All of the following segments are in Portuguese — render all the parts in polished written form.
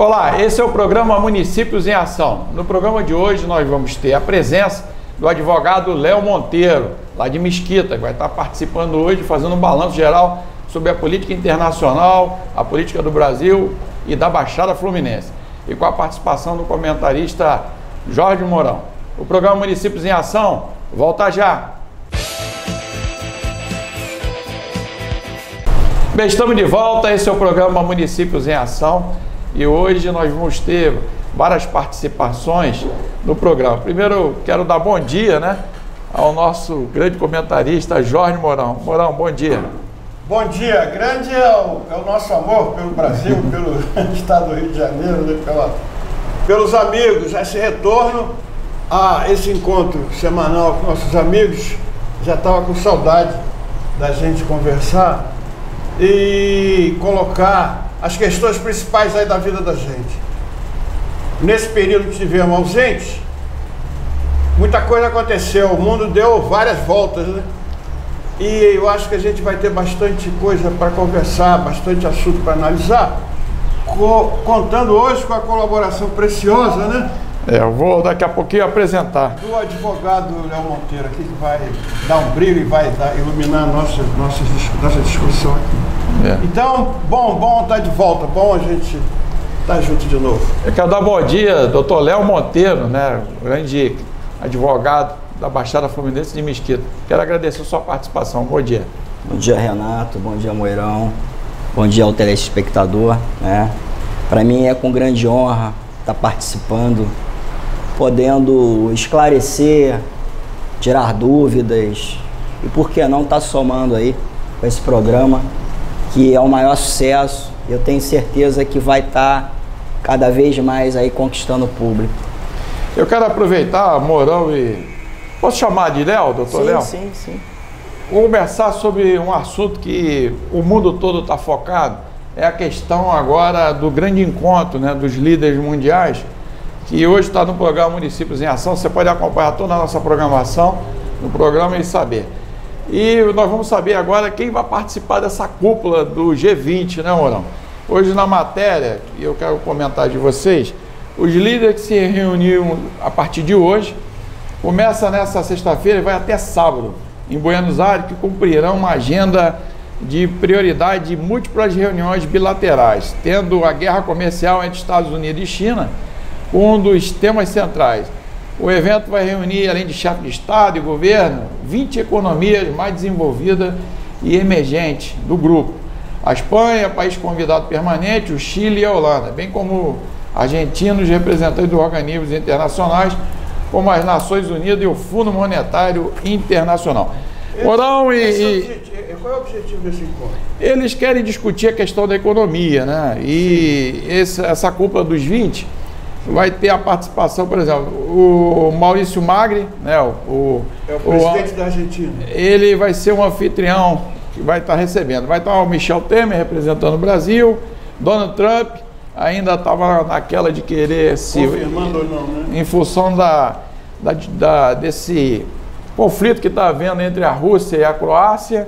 Olá, esse é o programa Municípios em Ação. No programa de hoje nós vamos ter a presença do advogado Léo Monteiro, lá de Mesquita, que vai estar participando hoje, fazendo um balanço geral sobre a política internacional, a política do Brasil e da Baixada Fluminense. E com a participação do comentarista Jorge Mourão. O programa Municípios em Ação volta já. Bem, estamos de volta, esse é o programa Municípios em Ação e hoje nós vamos ter várias participações no programa. Primeiro, eu quero dar bom dia, ao nosso grande comentarista Jorge Mourão. Mourão, bom dia. Bom dia. Grande é o nosso amor pelo Brasil, pelo estado do Rio de Janeiro, pelos amigos, esse retorno a esse encontro semanal com nossos amigos. Já estava com saudade da gente conversar e colocar as questões principais aí da vida da gente. Nesse período que estivemos ausentes, muita coisa aconteceu, o mundo deu várias voltas, E eu acho que a gente vai ter bastante coisa para conversar, bastante assunto para analisar, contando hoje com a colaboração preciosa, Eu vou daqui a pouquinho apresentar. Do advogado Léo Monteiro aqui, que vai dar um brilho e vai iluminar a nossa discussão aqui. Então, bom estar de volta, bom a gente estar junto de novo. Eu quero dar bom dia, doutor Léo Monteiro, grande advogado da Baixada Fluminense de Mesquita. Quero agradecer a sua participação. Bom dia. Bom dia, Renato. Bom dia, Mourão. Bom dia ao telespectador. Para mim é com grande honra estar participando, podendo esclarecer, tirar dúvidas e por que não estar somando aí com esse programa, que é o maior sucesso. Eu tenho certeza que vai estar cada vez mais aí conquistando o público. Eu quero aproveitar, Mourão, e posso chamar de Léo, doutor Léo? Sim. Vou conversar sobre um assunto que o mundo todo está focado, é a questão agora do grande encontro dos líderes mundiais, que hoje está no programa Municípios em Ação. Você pode acompanhar toda a nossa programação no programa e saber. E nós vamos saber agora quem vai participar dessa cúpula do G20, Mourão? Hoje na matéria, e eu quero comentar de vocês, os líderes que se reuniram a partir de hoje, começa nessa sexta-feira e vai até sábado, em Buenos Aires, que cumprirão uma agenda de prioridade de múltiplas reuniões bilaterais, tendo a guerra comercial entre Estados Unidos e China um dos temas centrais. O evento vai reunir, além de chefes de Estado e governo, 20 economias mais desenvolvidas e emergentes do grupo. A Espanha, país convidado permanente, o Chile e a Holanda, bem como argentinos, representantes dos organismos internacionais, como as Nações Unidas e o Fundo Monetário Internacional. Mourão, qual é o objetivo desse encontro? Eles querem discutir a questão da economia, E essa cúpula dos 20 vai ter a participação, por exemplo, o Maurício Macri, o presidente da Argentina. Ele vai ser um anfitrião que vai estar recebendo. Vai estar o Michel Temer representando o Brasil, Donald Trump ainda estava naquela de querer se... Confirmando ou não, em função desse conflito que está havendo entre a Rússia e a Croácia.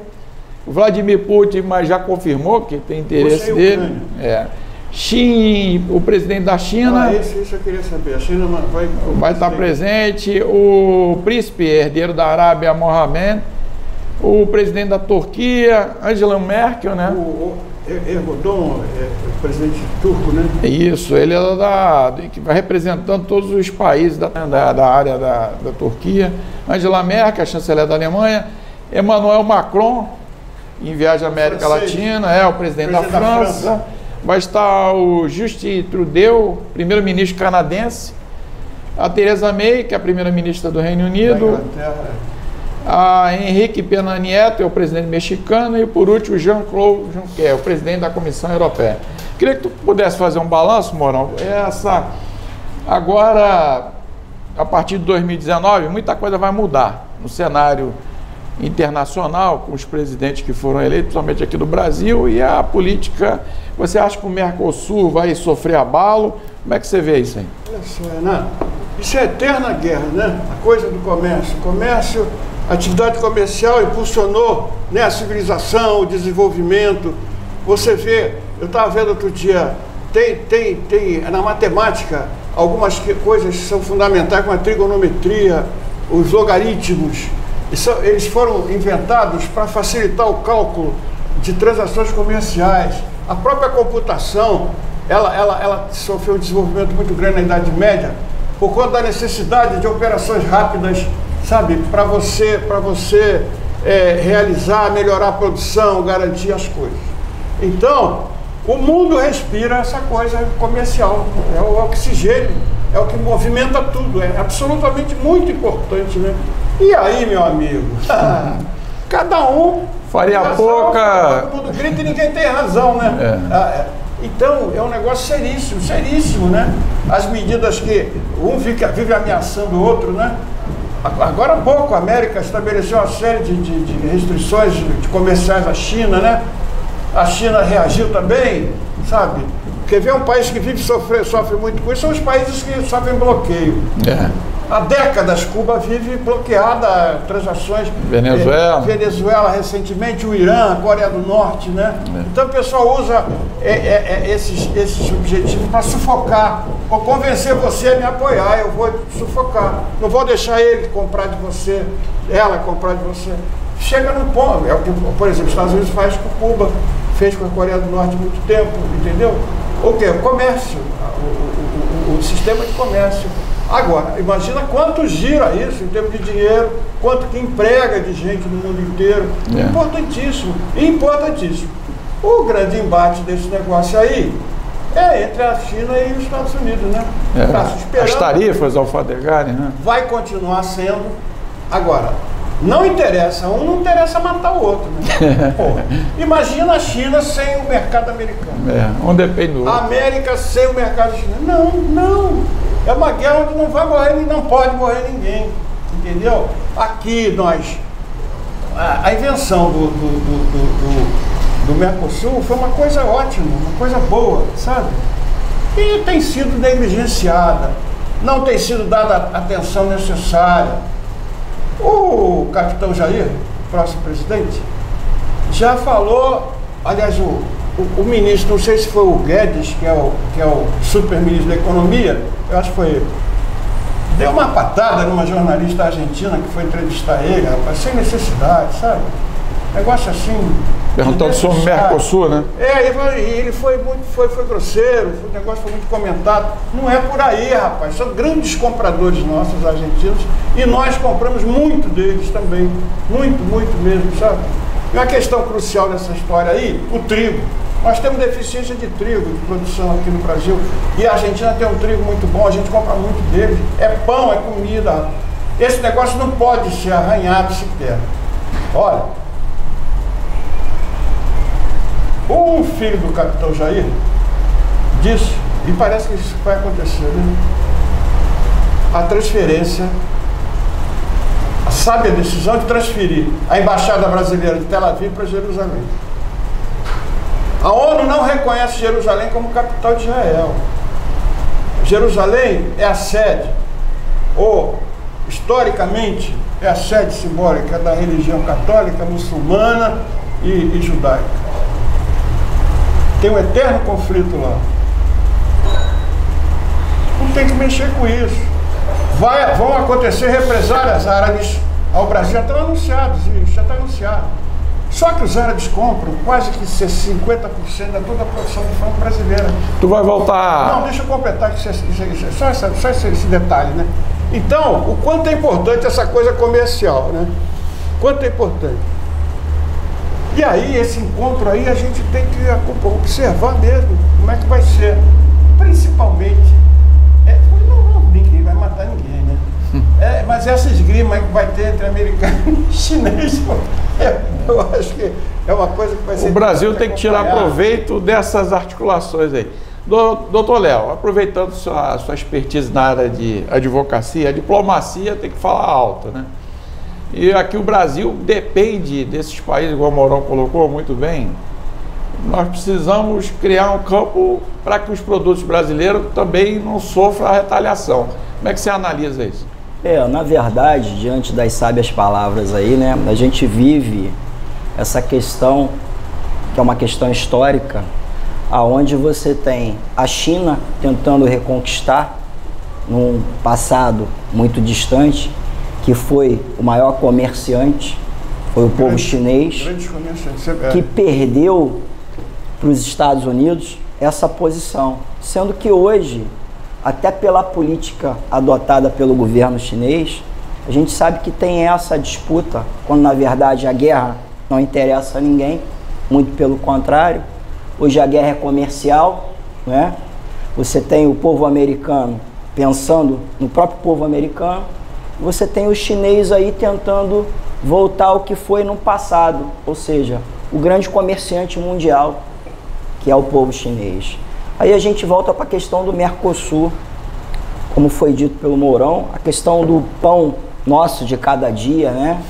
O Vladimir Putin, mas já confirmou que tem interesse dele. Xi, o presidente da China. Isso eu queria saber. A China vai estar presente. O príncipe herdeiro da Arábia, Mohammed. O presidente da Turquia, Angela Merkel, O Erdogan, o presidente turco, Isso, ele que vai representando todos os países da área da Turquia. Angela Merkel, a chanceler da Alemanha. Emmanuel Macron, em viagem à América Latina, o presidente da França. Vai estar o Justin Trudeau, primeiro-ministro canadense. A Theresa May, que é a primeira-ministra do Reino Unido. A Henrique Pena Nieto, é o presidente mexicano. E por último, Jean-Claude Juncker, o presidente da Comissão Europeia. Queria que tu pudesse fazer um balanço, Mourão. Agora, a partir de 2019, muita coisa vai mudar no cenário internacional, com os presidentes que foram eleitos, principalmente aqui do Brasil, e a política. Você acha que o Mercosul vai sofrer abalo? Como é que você vê isso aí? Olha só, Renato, isso é eterna guerra, A coisa do comércio. Comércio, atividade comercial impulsionou a civilização, o desenvolvimento. Você vê, eu estava vendo outro dia tem na matemática algumas coisas que são fundamentais, como a trigonometria, os logaritmos. Eles foram inventados para facilitar o cálculo de transações comerciais. A própria computação, ela sofreu um desenvolvimento muito grande na Idade Média, por conta da necessidade de operações rápidas, sabe, para você realizar, melhorar a produção, garantir as coisas. Então, o mundo respira essa coisa comercial, é o oxigênio, é o que movimenta tudo, é absolutamente muito importante, né? E aí, meu amigo, cada um faria pouca... Todo mundo grita e ninguém tem razão, né? Então, é um negócio seríssimo, seríssimo, né? As medidas que um vive ameaçando o outro, né? Agora há pouco a América estabeleceu uma série de restrições comerciais à China, né? A China reagiu também, sabe? Porque vê um país que sofre muito com isso, são os países que sofrem bloqueio. Há décadas Cuba vive bloqueada, transações. Venezuela recentemente, o Irã, a Coreia do Norte, né? Então o pessoal usa esses objetivos para sufocar, ou convencer você a me apoiar, eu vou sufocar. Não vou deixar ele comprar de você, ela comprar de você. Chega no ponto, é o que, por exemplo, os Estados Unidos faz com Cuba, fez com a Coreia do Norte há muito tempo, entendeu? O que? O comércio, o sistema de comércio. Agora, imagina quanto gira isso em termos de dinheiro, quanto que emprega de gente no mundo inteiro. Importantíssimo, importantíssimo. O grande embate desse negócio aí é entre a China e os Estados Unidos, né? As tarifas alfandegárias, né? Vai continuar sendo. Agora, não interessa um, não interessa matar o outro, né? Pô, imagina a China sem o mercado americano. Um depende do outro. A América sem o mercado chinês. Não. É uma guerra onde não vai morrer, não pode morrer ninguém, entendeu? Aqui a invenção do Mercosul foi uma coisa ótima, uma coisa boa, sabe? E tem sido negligenciada, não tem sido dada a atenção necessária. O capitão Jair, próximo presidente, já falou, aliás, o ministro, não sei se foi o Guedes, que é o super-ministro da Economia, eu acho que foi ele, deu uma patada numa jornalista argentina que foi entrevistar ele, rapaz, sem necessidade, sabe? Negócio assim... Perguntando sobre o Mercosul, né? E ele foi grosseiro, o negócio foi muito comentado. Não é por aí, rapaz, são grandes compradores nossos, argentinos, e nós compramos muito deles também, muito mesmo, sabe? E uma questão crucial nessa história aí, o trigo. Nós temos deficiência de trigo, de produção aqui no Brasil, e a Argentina tem um trigo muito bom, a gente compra muito dele. É pão, é comida. Esse negócio não pode ser arranhado sequer. Olha, um filho do capitão Jair disse, e parece que isso vai acontecer, né? A transferência, a sábia decisão de transferir a embaixada brasileira de Tel Aviv para Jerusalém. A ONU não reconhece Jerusalém como capital de Israel. Jerusalém é a sede, ou historicamente é a sede simbólica da religião católica, muçulmana e judaica. Tem um eterno conflito lá. Não tem que mexer com isso. Vão acontecer represálias árabes ao Brasil, já estão anunciados, já está anunciado. Só que os árabes compram quase que 50% da toda a produção de frango brasileira. Tu vai voltar... Não, deixa eu completar que só esse detalhe, né? Então, o quanto é importante essa coisa comercial, né? Quanto é importante. E aí, esse encontro aí, a gente tem que observar mesmo como é que vai ser. Principalmente, ninguém vai matar ninguém, né? Mas essa esgrima que vai ter entre americano e chinês, eu acho que é uma coisa que vai ser... O Brasil tem que tirar proveito dessas articulações aí. Doutor Léo, aproveitando sua expertise na área de advocacia, a diplomacia tem que falar alto, né? E aqui o Brasil depende desses países, igual o Mourão colocou muito bem. Nós precisamos criar um campo para que os produtos brasileiros também não sofram a retaliação. Como é que você analisa isso? Na verdade, diante das sábias palavras aí, né, a gente vive essa questão, que é uma questão histórica, aonde você tem a China tentando reconquistar num passado muito distante, que foi o maior comerciante, foi o povo chinês, que perdeu para os Estados Unidos essa posição, sendo que hoje, até pela política adotada pelo governo chinês, a gente sabe que tem essa disputa, quando na verdade a guerra não interessa a ninguém, muito pelo contrário. Hoje a guerra é comercial, né? Você tem o povo americano pensando no próprio povo americano, você tem o chinês aí tentando voltar ao que foi no passado, ou seja, o grande comerciante mundial, que é o povo chinês. Aí a gente volta para a questão do Mercosul, como foi dito pelo Mourão, a questão do pão nosso de cada dia, né?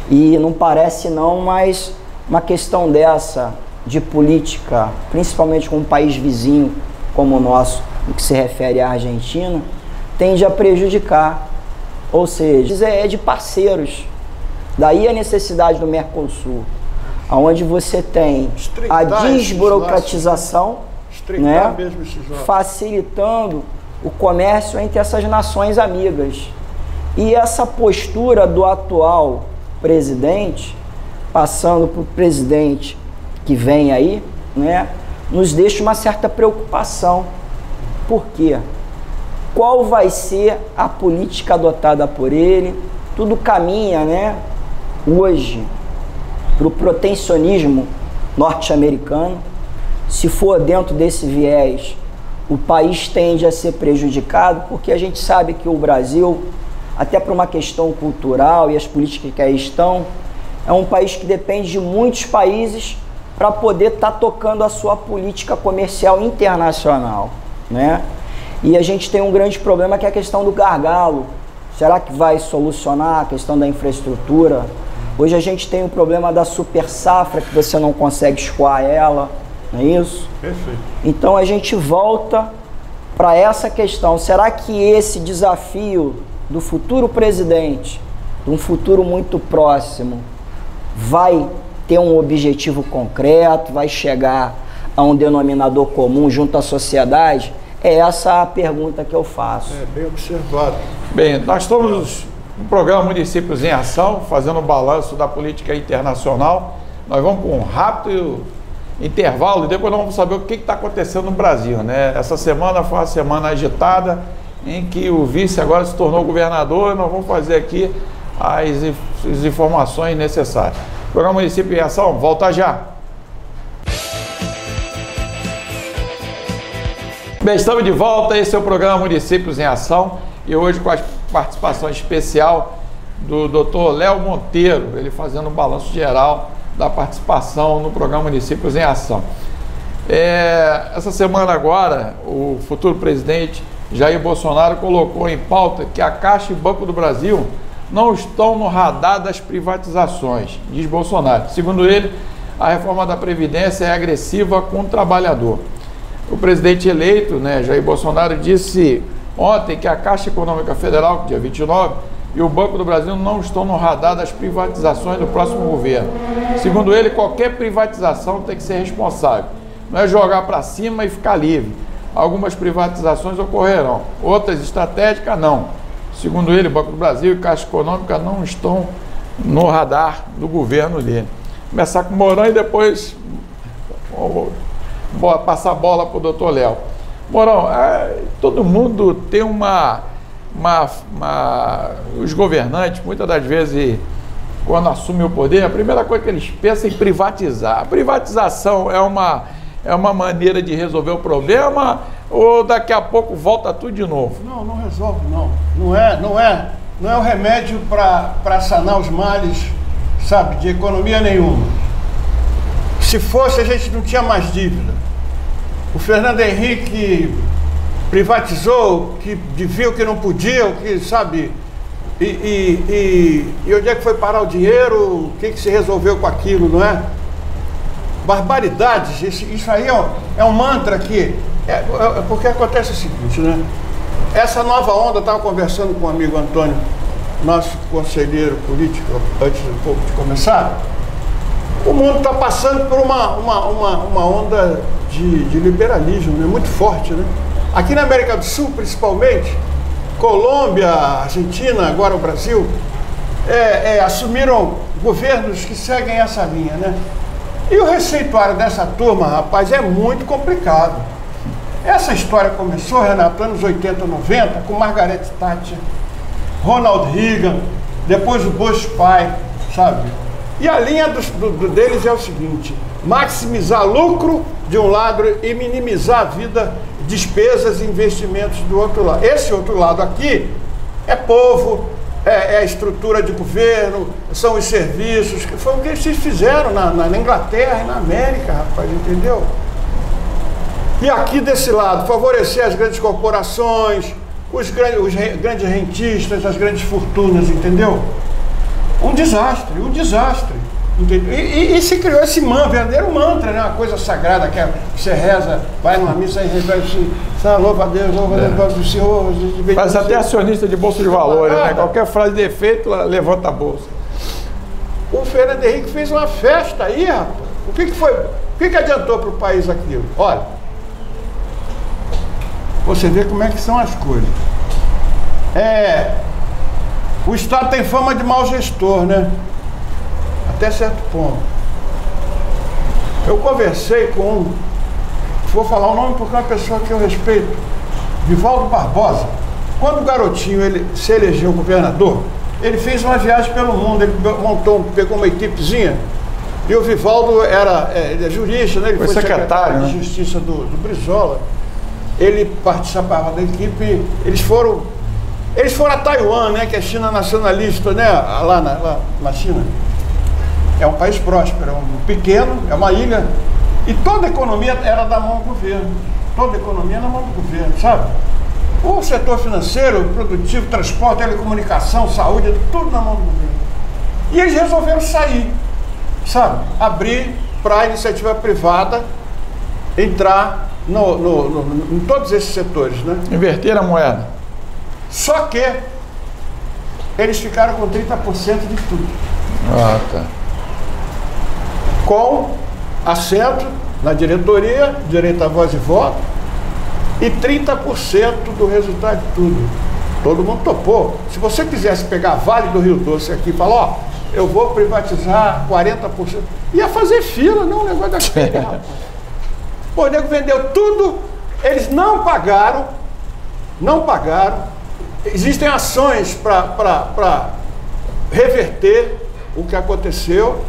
E não parece não, mas uma questão dessa de política, principalmente com um país vizinho como o nosso, no que se refere à Argentina, tende a prejudicar, ou seja, é de parceiros. Daí a necessidade do Mercosul, onde você tem a desburocratização, né, facilitando o comércio entre essas nações amigas. E essa postura do atual presidente, passando para o presidente que vem aí, né, nos deixa uma certa preocupação. Por quê? Qual vai ser a política adotada por ele? Tudo caminha, né, hoje para o protecionismo norte-americano. Se for dentro desse viés, o país tende a ser prejudicado, porque a gente sabe que o Brasil, até por uma questão cultural e as políticas que aí estão, é um país que depende de muitos países para poder estar tocando a sua política comercial internacional, né? E a gente tem um grande problema, que é a questão do gargalo. Será que vai solucionar a questão da infraestrutura? Hoje a gente tem o problema da super safra, que você não consegue escoar ela, não é isso? Perfeito. Então a gente volta para essa questão. Será que esse desafio do futuro presidente, de um futuro muito próximo, vai ter um objetivo concreto, vai chegar a um denominador comum junto à sociedade? É essa a pergunta que eu faço. É bem observado. Bem, nós estamos no programa Municípios em Ação, fazendo um balanço da política internacional. Nós vamos com um rápido intervalo e depois nós vamos saber o que está acontecendo no Brasil, né? Essa semana foi uma semana agitada, em que o vice agora se tornou governador, e nós vamos fazer aqui as informações necessárias. Programa Município em Ação, volta já! Bem, estamos de volta, esse é o programa Municípios em Ação, e hoje com a participação especial do Dr. Léo Monteiro, ele fazendo um balanço geral da participação no programa Municípios em Ação. Essa semana agora, o futuro presidente Jair Bolsonaro colocou em pauta que a Caixa e Banco do Brasil não estão no radar das privatizações, diz Bolsonaro. Segundo ele, a reforma da Previdência é agressiva com o trabalhador. O presidente eleito, Jair Bolsonaro, disse ontem que a Caixa Econômica Federal, dia 29, e o Banco do Brasil não estão no radar das privatizações do próximo governo. Segundo ele, qualquer privatização tem que ser responsável. Não é jogar para cima e ficar livre. Algumas privatizações ocorrerão, outras estratégicas não. Segundo ele, o Banco do Brasil e Caixa Econômica não estão no radar do governo dele. Começar com o Mourão e depois passar a bola para o doutor Léo. Mourão, todo mundo tem os governantes, muitas das vezes, quando assumem o poder, a primeira coisa que eles pensam é em privatizar. A privatização é uma maneira de resolver o problema, ou daqui a pouco volta tudo de novo? Não, não resolve, não. Não é o remédio para sanar os males, sabe, de economia nenhuma. Se fosse, a gente não tinha mais dívida. O Fernando Henrique privatizou, que viu que não podia, que sabe, e onde é que foi parar o dinheiro, o que se resolveu com aquilo, não é? Barbaridades, isso aí é um mantra que, porque acontece o seguinte, né? Essa nova onda, eu estava conversando com o amigo Antônio, nosso conselheiro político, antes um pouco de começar, O mundo está passando por uma onda de liberalismo, né? Muito forte, né? Aqui na América do Sul, principalmente, Colômbia, Argentina, agora o Brasil, assumiram governos que seguem essa linha, né? E o receituário dessa turma, rapaz, é muito complicado. Essa história começou, Renato, anos 80, 90, com Margaret Thatcher, Ronald Reagan, depois o Bush pai, sabe? E a linha deles é o seguinte: maximizar lucro de um lado e minimizar a vida, despesas e investimentos do outro lado. Esse outro lado aqui é povo, é a estrutura de governo, são os serviços, que foi o que eles fizeram na Inglaterra e na América, rapaz, entendeu? E aqui desse lado, favorecer as grandes corporações, os grandes rentistas, as grandes fortunas, entendeu? Um desastre. E se criou esse verdadeiro mantra, né? Uma coisa sagrada, que você reza, vai numa missa e repete, louva a Deus, louva a Deus do Senhor. Faz até acionista de bolsa de valores, né? Qualquer frase de efeito, levanta a bolsa. O Fernando Henrique fez uma festa aí, rapaz. O que foi? O que adiantou para o país aquilo? Olha, você vê como é que são as coisas. O Estado tem fama de mau gestor, né? Até certo ponto. Eu conversei com vou falar o nome porque é uma pessoa que eu respeito, Vivaldo Barbosa. Quando o garotinho ele se elegeu governador, ele fez uma viagem pelo mundo, ele pegou uma equipezinha, e o Vivaldo ele é jurista, né? Ele foi secretário de Justiça do Brizola. Ele participava da equipe, eles foram a Taiwan, né, que é China nacionalista, né, lá na China. É um país próspero, é um pequeno, é uma ilha, e toda a economia era da mão do governo. Toda a economia na mão do governo, sabe? O setor financeiro, produtivo, transporte, telecomunicação, saúde, tudo na mão do governo. E eles resolveram sair, sabe? Abrir para a iniciativa privada entrar em todos esses setores, né? Inverter a moeda. Só que eles ficaram com 30% de tudo. Ah, tá. Com assento na diretoria, direito a voz e voto, e 30% do resultado de tudo. Todo mundo topou. Se você quisesse pegar Vale do Rio Doce aqui e falar, ó, eu vou privatizar 40%, ia fazer fila, não, um negócio daquele, rapaz. Pô, o nego vendeu tudo, eles não pagaram. Existem ações para reverter o que aconteceu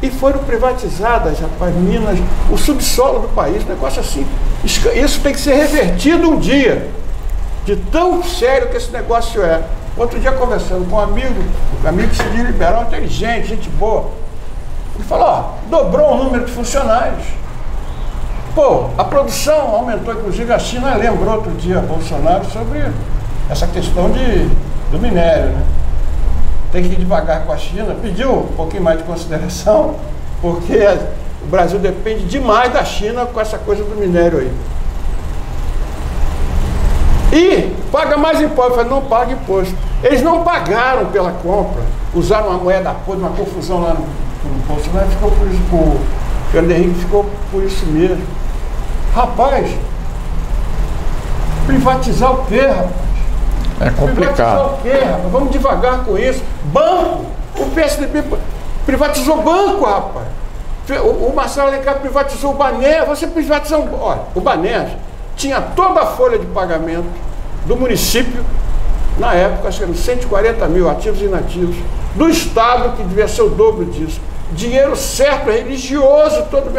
e foram privatizadas, rapaz, Minas, o subsolo do país, um negócio assim. Isso tem que ser revertido um dia, de tão sério que esse negócio é. Outro dia conversando com um amigo que se diz liberal, inteligente, gente boa, ele falou, ó, dobrou o número de funcionários. Pô, a produção aumentou, inclusive a China lembrou outro dia Bolsonaro sobre essa questão do minério, né? Tem que ir devagar com a China, pediu um pouquinho mais de consideração, porque o Brasil depende demais da China com essa coisa do minério aí. E paga mais imposto, eu falei, não paga imposto. Eles não pagaram pela compra, usaram uma moeda podre, uma confusão lá no Bolsonaro, ficou por isso, o Fernando Henrique ficou por isso mesmo. Rapaz, privatizar o quê, rapaz? É complicado. Privatizar o quê, rapaz? Vamos devagar com isso. Banco, o PSDB privatizou banco, rapaz. O Marcelo Alencar privatizou o Baner, você privatizou... Olha, o Baner tinha toda a folha de pagamento do município, na época, acho que eram 140 mil ativos e inativos, do Estado, que devia ser o dobro disso. Dinheiro certo, religioso, todo...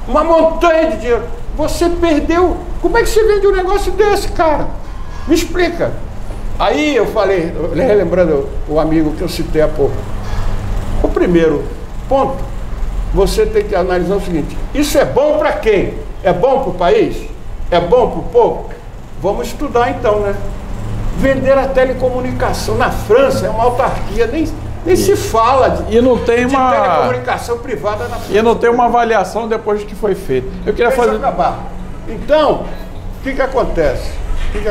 uma montanha de dinheiro. Você perdeu. Como é que você vende um negócio desse, cara? Me explica. Aí eu falei, relembrando o amigo que eu citei há pouco, o primeiro ponto, você tem que analisar o seguinte: isso é bom para quem? É bom para o país? É bom para o povo? Vamos estudar então, né? Vender a telecomunicação na França é uma autarquia, nem se fala de telecomunicação privada na França. E não tem uma avaliação depois que foi feito. Eu queria fazer... acabar. Então, o que acontece? Tem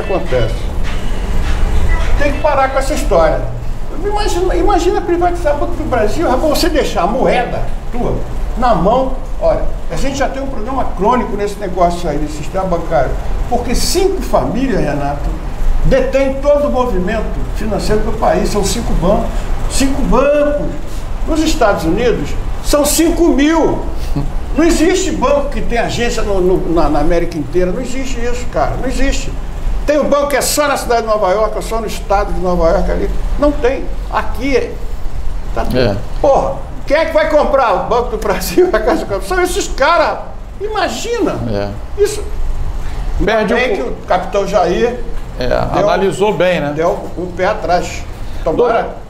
que parar com essa história. Imagina privatizar o Banco do Brasil, você deixar a moeda tua na mão. Olha, a gente já tem um problema crônico nesse negócio aí, nesse sistema bancário, porque 5 famílias, Renato, detêm todo o movimento financeiro do país, são 5 bancos. 5 bancos. Nos Estados Unidos, são 5.000. Não existe banco que tem agência na América inteira, não existe isso, cara, não existe. Tem um banco que é só na cidade de Nova York, ou só no estado de Nova York ali. Não tem. Aqui, tá tudo. Porra, quem é que vai comprar o Banco do Brasil, a Caixa Econômica? São esses caras. Imagina. Isso. Perde bem que o capitão Jair analisou bem, né? Deu um pé atrás. Tomara.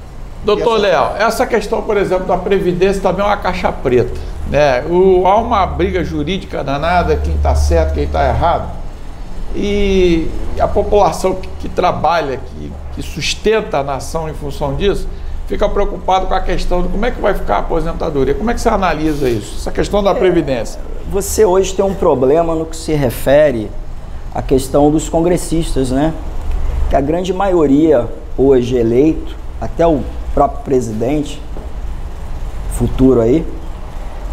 Doutor Léo, essa questão, por exemplo, da Previdência também é uma caixa preta, né? Há uma briga jurídica danada, quem está certo, quem está errado. E a população que trabalha, que sustenta a nação em função disso, fica preocupado com a questão de como é que vai ficar a aposentadoria. Como é que você analisa isso, essa questão da Previdência? Você hoje tem um problema no que se refere à questão dos congressistas, né? Que a grande maioria hoje eleito, até o próprio presidente futuro aí,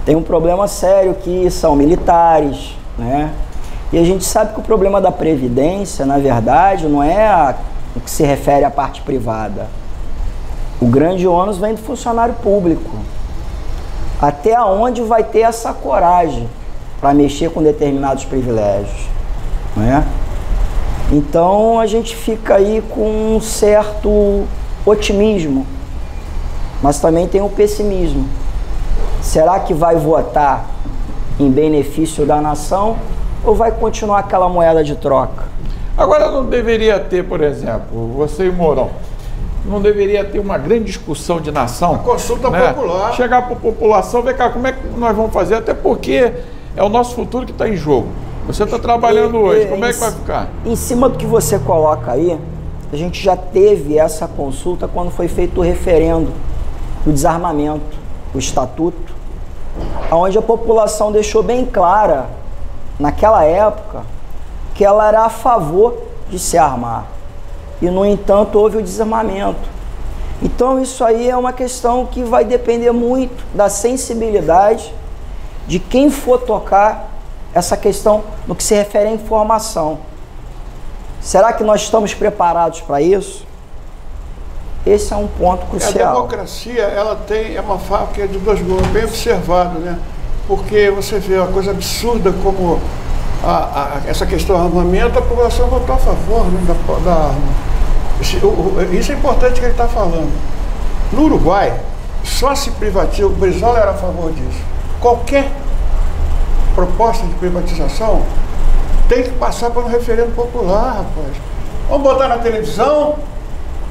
tem um problema sério que são militares, né? E a gente sabe que o problema da Previdência, na verdade, não é o que se refere à parte privada. O grande ônus vem do funcionário público. Até onde vai ter essa coragem para mexer com determinados privilégios, né? Então a gente fica aí com um certo otimismo, mas também tem o pessimismo. Será que vai votar em benefício da nação ou vai continuar aquela moeda de troca? Agora não deveria ter, por exemplo, você e o Mourão, não deveria ter uma grande discussão de nação? A consulta, né? Popular. Chegar para a população, ver, cara, como é que nós vamos fazer? Até porque é o nosso futuro que está em jogo. Você está trabalhando hoje, como é que vai ficar? Em cima do que você coloca aí, a gente já teve essa consulta quando foi feito o referendo do desarmamento, o estatuto, onde a população deixou bem clara, naquela época, que ela era a favor de se armar. E, no entanto, houve o desarmamento. Então, isso aí é uma questão que vai depender muito da sensibilidade de quem for tocar essa questão no que se refere à informação. Será que nós estamos preparados para isso? Esse é um ponto crucial. A democracia, ela tem uma fábrica de 2 gumes, bem observado, né? Porque você vê uma coisa absurda como essa questão do armamento, a população votou a favor, né, da arma. Isso é importante que ele está falando. No Uruguai, só se privatiza, o Brizola era a favor disso. Qualquer proposta de privatização tem que passar por um referendo popular, rapaz. Vamos botar na televisão,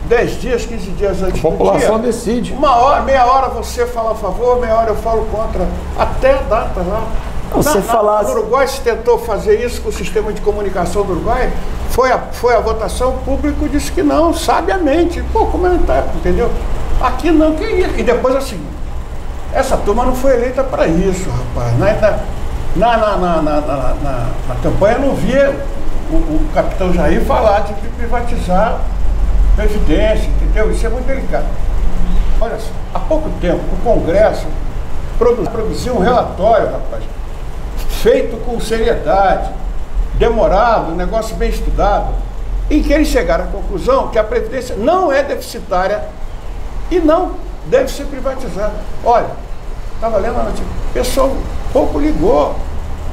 10 dias, 15 dias antes do dia. A população decide. Uma hora, meia hora você fala a favor, meia hora eu falo contra. Até a data lá. No Uruguai se tentou fazer isso com o sistema de comunicação do Uruguai. Foi a votação, o público disse que não, sabiamente. Pô, como é que tá, entendeu? Aqui não, que isso? E depois assim, essa turma não foi eleita para isso, rapaz. Na campanha eu não via o capitão Jair falar de privatizar Previdência, entendeu? Isso é muito delicado. Olha só, há pouco tempo o Congresso produziu um relatório, rapaz, feito com seriedade, demorado, um negócio bem estudado, em que eles chegaram à conclusão que a Previdência não é deficitária e não deve ser privatizada. Olha, estava lendo a notícia, o pessoal pouco ligou.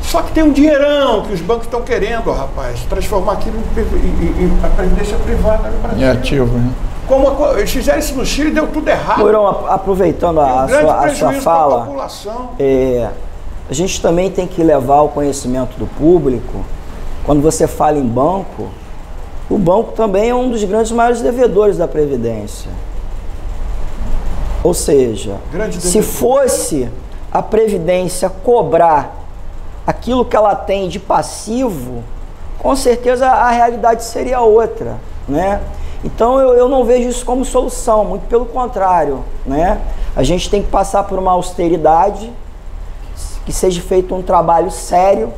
Só que tem um dinheirão que os bancos estão querendo, rapaz, transformar aquilo em a previdência privada no Brasil. É ativo, né? Como eles fizeram isso no Chile, deu tudo errado. Mourão, aproveitando a sua fala, a gente também tem que levar ao conhecimento do público, quando você fala em banco, o banco também é um dos grandes maiores devedores da Previdência. Ou seja, se fosse a Previdência cobrar aquilo que ela tem de passivo, com certeza a realidade seria outra, né? Então eu não vejo isso como solução, muito pelo contrário, né? A gente tem que passar por uma austeridade, que seja feito um trabalho sério,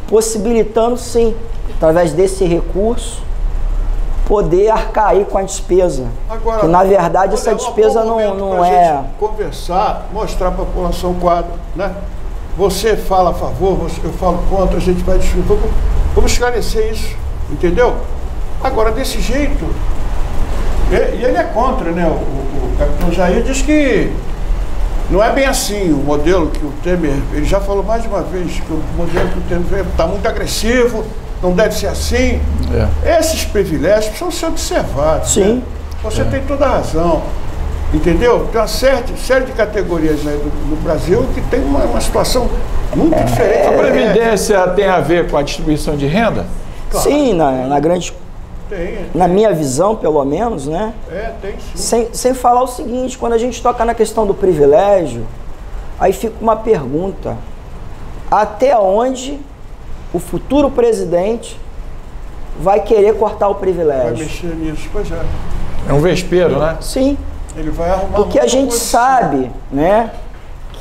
possibilitando sim, através desse recurso, poder arcar aí com a despesa. Agora, que na verdade essa despesa não é... Conversar, mostrar para a população o quadro, né? Você fala a favor, eu falo contra, a gente vai discutir. Vamos esclarecer isso, entendeu? Agora, desse jeito, e ele é contra, né? O capitão Jair diz que não é bem assim o modelo que o Temer, ele já falou mais de uma vez que o modelo que o Temer está muito agressivo, não deve ser assim. Esses privilégios precisam ser observados. Sim. Né? Você tem toda a razão. Entendeu? Tem uma série de categorias aí no Brasil que tem uma situação muito diferente. A Previdência tem a ver com a distribuição de renda? Claro. Sim, na grande... Tem. Na minha visão, pelo menos, né? Tem sim. Sem falar o seguinte, quando a gente toca na questão do privilégio, aí fica uma pergunta. Até onde o futuro presidente vai querer cortar o privilégio? Vai mexer nisso, pois é. É um vespeiro, né? Sim. Ele vai arrumar. Porque a gente sabe, né,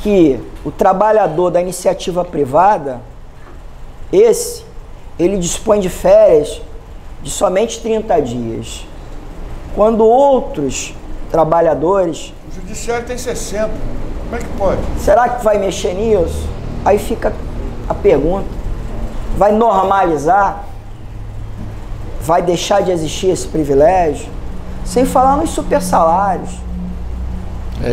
que o trabalhador da iniciativa privada, ele dispõe de férias de somente 30 dias. Quando outros trabalhadores... O judiciário tem 60. Como é que pode? Será que vai mexer nisso? Aí fica a pergunta. Vai normalizar? Vai deixar de existir esse privilégio? Sem falar nos supersalários.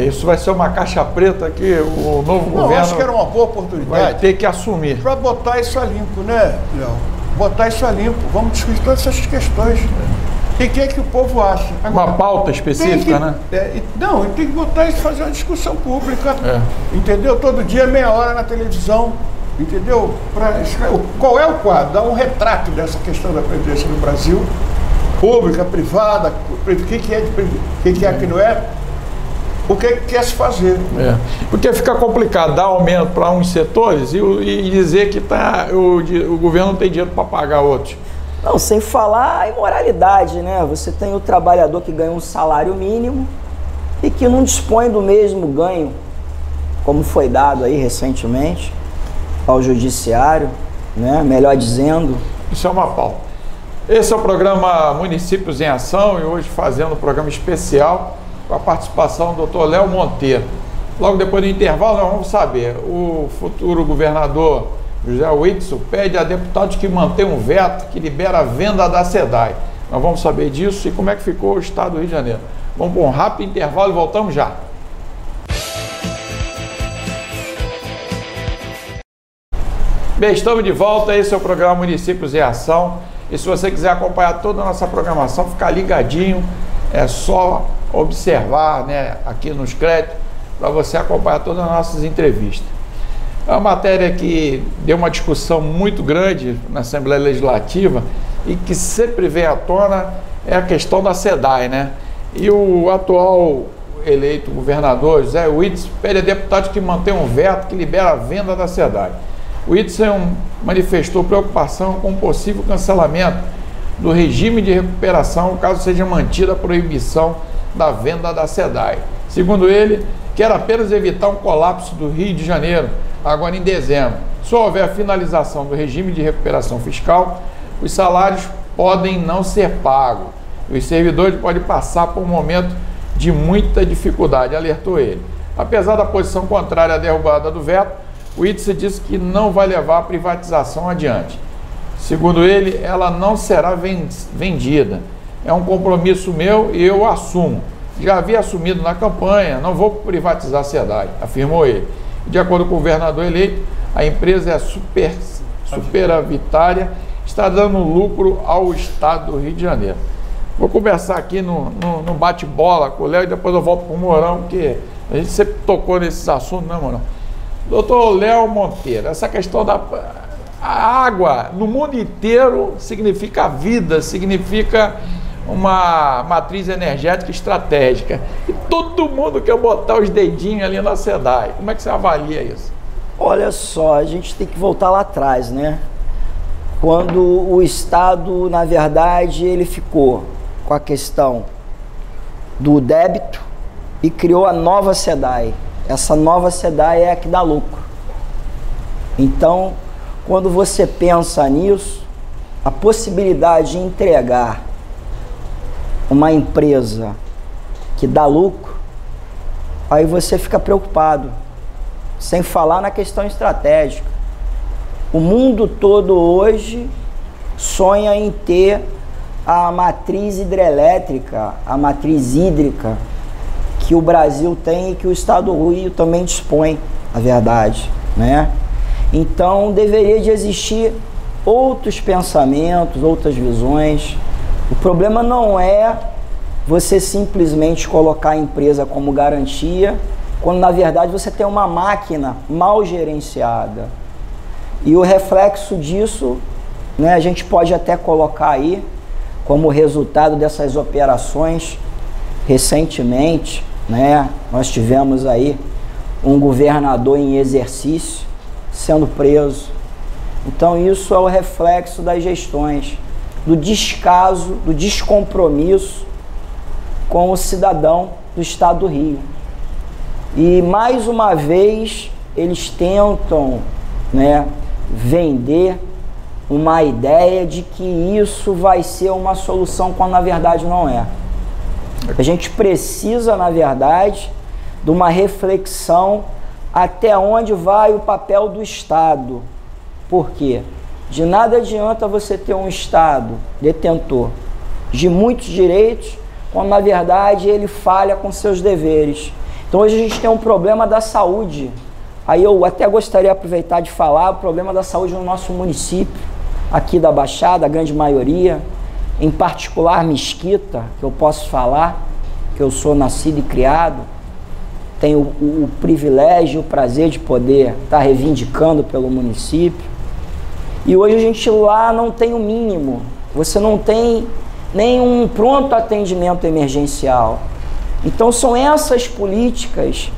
Isso vai ser uma caixa preta que o novo governo... acho que era uma boa oportunidade. Vai ter que assumir. Para botar isso a limpo, né, Léo? Botar isso a limpo. Vamos discutir todas essas questões. O que é que o povo acha? Agora, uma pauta específica, né? Não, tem que botar isso, fazer uma discussão pública. Entendeu? Todo dia, meia hora na televisão. Entendeu? Qual é o quadro? Dá um retrato dessa questão da Previdência no Brasil. Pública, privada, o que é que não é? O que quer se fazer? Porque fica complicado dar aumento para uns setores e dizer que o governo não tem dinheiro para pagar outros. Não, sem falar a imoralidade, né? Você tem o trabalhador que ganha um salário mínimo e que não dispõe do mesmo ganho, como foi dado aí recentemente ao judiciário, né? Melhor dizendo. Isso é uma pauta. Esse é o programa Municípios em Ação e hoje fazendo um programa especial com a participação do Dr. Léo Monteiro. Logo depois do intervalo nós vamos saber, o futuro governador José Whitson pede a deputados que mantenham um veto que libera a venda da SEDAI. Nós vamos saber disso e como é que ficou o estado do Rio de Janeiro. Vamos para um rápido intervalo e voltamos já. Bem, estamos de volta, esse é o programa Municípios em Ação. E se você quiser acompanhar toda a nossa programação, ficar ligadinho, é só observar, né, aqui nos créditos, para você acompanhar todas as nossas entrevistas. É uma matéria que deu uma discussão muito grande na Assembleia Legislativa e que sempre vem à tona é a questão da SEDAI, né? E o atual eleito governador, José Whitson, pede a deputados que mantenham um veto que libera a venda da SEDAI. O Whitson manifestou preocupação com o possível cancelamento do regime de recuperação caso seja mantida a proibição da venda da SEDAI. Segundo ele, quer apenas evitar um colapso do Rio de Janeiro, agora em dezembro. Se houver a finalização do regime de recuperação fiscal, os salários podem não ser pagos. Os servidores podem passar por um momento de muita dificuldade, alertou ele. Apesar da posição contrária à derrubada do veto, o Whitson disse que não vai levar a privatização adiante. Segundo ele, ela não será vendida. É um compromisso meu e eu assumo. Já havia assumido na campanha, não vou privatizar a SEDAI, afirmou ele. De acordo com o governador eleito, a empresa é superavitária, está dando lucro ao estado do Rio de Janeiro. Vou conversar aqui no bate-bola com o Léo e depois eu volto para o Mourão, porque a gente sempre tocou nesses assuntos, né, Mourão? Doutor Léo Monteiro, essa questão da água no mundo inteiro significa vida, significa uma matriz energética estratégica. E todo mundo quer botar os dedinhos ali na SEDAI. Como é que você avalia isso? Olha só, a gente tem que voltar lá atrás, né? Quando o Estado, na verdade, ele ficou com a questão do débito e criou a nova SEDAI. Essa nova SEDAI é a que dá lucro. Então, quando você pensa nisso, a possibilidade de entregar uma empresa que dá lucro, aí você fica preocupado, sem falar na questão estratégica. O mundo todo hoje sonha em ter a matriz hidrelétrica, a matriz hídrica que o Brasil tem e que o estado do Rio também dispõe, na verdade, né? Então deveria de existir outros pensamentos, outras visões. O problema não é você simplesmente colocar a empresa como garantia, quando na verdade você tem uma máquina mal gerenciada. E o reflexo disso, né, a gente pode até colocar aí como resultado dessas operações. Recentemente, né, nós tivemos aí um governador em exercício sendo preso. Então isso é o reflexo das gestões, do descaso, do descompromisso com o cidadão do estado do Rio. E mais uma vez eles tentam, né, vender uma ideia de que isso vai ser uma solução, quando na verdade não é. A gente precisa, na verdade, de uma reflexão até onde vai o papel do Estado. Por quê? De nada adianta você ter um Estado detentor de muitos direitos, quando na verdade ele falha com seus deveres. Então hoje a gente tem um problema da saúde. Aí eu até gostaria de aproveitar de falar o problema da saúde no nosso município, aqui da Baixada, a grande maioria, em particular Mesquita, que eu posso falar, que eu sou nascido e criado, tenho o privilégio, o prazer de poder estar reivindicando pelo município. E hoje a gente lá não tem o mínimo, você não tem nenhum pronto atendimento emergencial. Então são essas políticas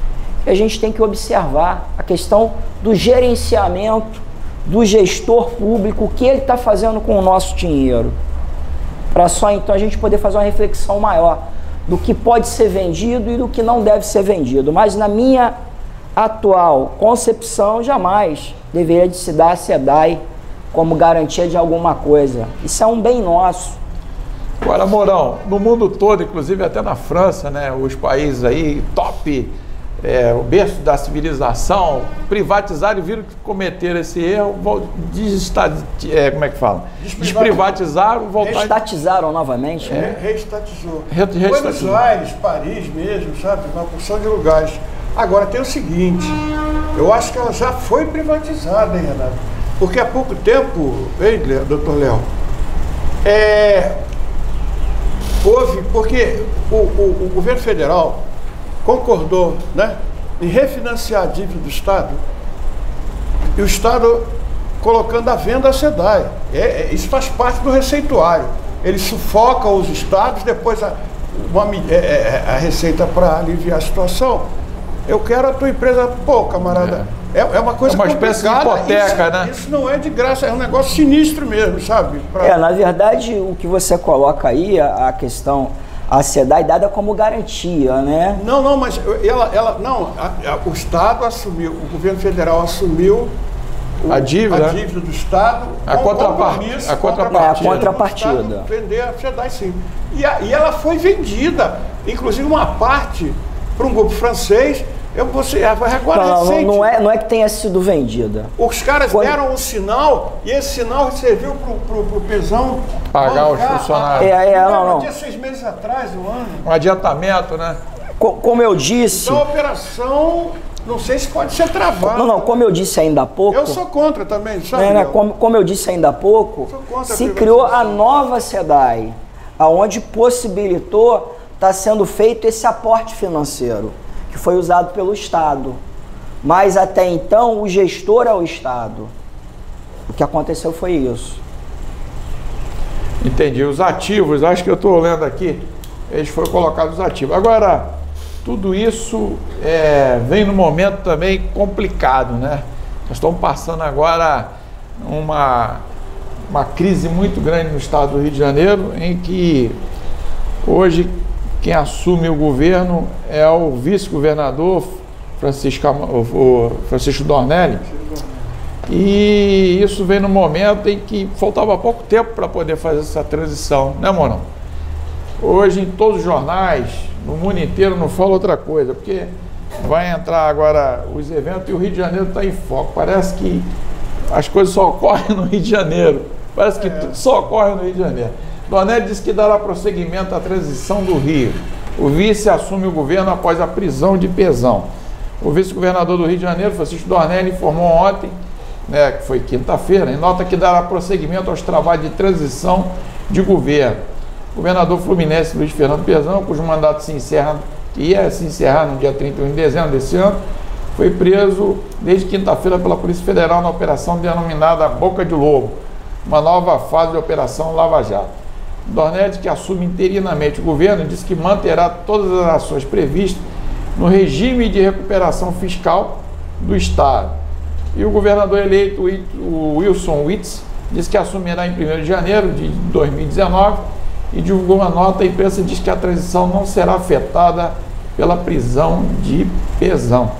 que a gente tem que observar, a questão do gerenciamento do gestor público, o que ele está fazendo com o nosso dinheiro, para só então a gente poder fazer uma reflexão maior do que pode ser vendido e do que não deve ser vendido. Mas na minha atual concepção, jamais deveria de se dar a SEDAI como garantia de alguma coisa. Isso é um bem nosso. Agora, Mourão, no mundo todo, inclusive até na França, né, os países aí top, o berço da civilização, privatizaram e viram que cometeram esse erro, como é que fala? Desprivatizaram, voltaram... Estatizaram novamente, né? Reestatizou. Buenos Aires, Paris mesmo, sabe? Uma porção de lugares. Agora tem o seguinte, eu acho que ela já foi privatizada, hein, Renato? Porque há pouco tempo, hein, doutor Léo, houve, porque o governo federal concordou, né, em refinanciar a dívida do Estado, e o Estado colocando à venda a SEDAI. Isso faz parte do receituário. Eles sufocam os estados, depois a receita para aliviar a situação. Eu quero a tua empresa. Pô, camarada, é uma coisa complicada. É uma espécie de hipoteca, né? Isso não é de graça, é um negócio sinistro mesmo, sabe? Na verdade, o que você coloca aí, a questão... A SEDAI dada como garantia, né? Não, mas o Estado assumiu, o governo federal assumiu a dívida do Estado, a contrapartida. Vender a SEDAI, sim. E ela foi vendida, inclusive uma parte para um grupo francês. Não é que tenha sido vendida. Os caras deram um sinal e esse sinal serviu pro Pezão pagar os funcionários. Não. Tinha 6 meses atrás, um ano. Um adiantamento, né? Como eu disse... Então a operação, não sei se pode ser travada. Não, como eu disse ainda há pouco... Eu sou contra também, sabe? Como eu disse ainda há pouco, se criou a nova SEDAI, aonde possibilitou, está sendo feito esse aporte financeiro, que foi usado pelo Estado. Mas até então o gestor é o Estado. O que aconteceu foi isso. Entendi. Os ativos, acho que eu estou lendo aqui, eles foram colocados ativos. Agora, tudo isso vem num momento também complicado, né? Nós estamos passando agora uma crise muito grande no estado do Rio de Janeiro, em que hoje quem assume o governo é o vice-governador Francisco Dornelli. E isso vem no momento em que faltava pouco tempo para poder fazer essa transição, né, Mourão? hoje em todos os jornais, no mundo inteiro, não fala outra coisa, porque vai entrar agora os eventos e o Rio de Janeiro está em foco. Parece que as coisas só ocorrem no Rio de Janeiro. Parece que tudo só ocorre no Rio de Janeiro. Dornelles disse que dará prosseguimento à transição do Rio. O vice assume o governo após a prisão de Pezão. O vice-governador do Rio de Janeiro, Francisco Dornelles, informou ontem, que foi quinta-feira, em nota que dará prosseguimento aos trabalhos de transição de governo. O governador fluminense Luiz Fernando Pezão, cujo mandato ia se encerrar no dia 31 de dezembro desse ano, foi preso desde quinta-feira pela Polícia Federal na operação denominada Boca de Lobo, uma nova fase de Operação Lava Jato. Dornelles, que assume interinamente o governo, disse que manterá todas as ações previstas no regime de recuperação fiscal do Estado. E o governador eleito, o Wilson Witzel, disse que assumirá em 1º de janeiro de 2019 e divulgou uma nota. A imprensa diz que a transição não será afetada pela prisão de Pezão.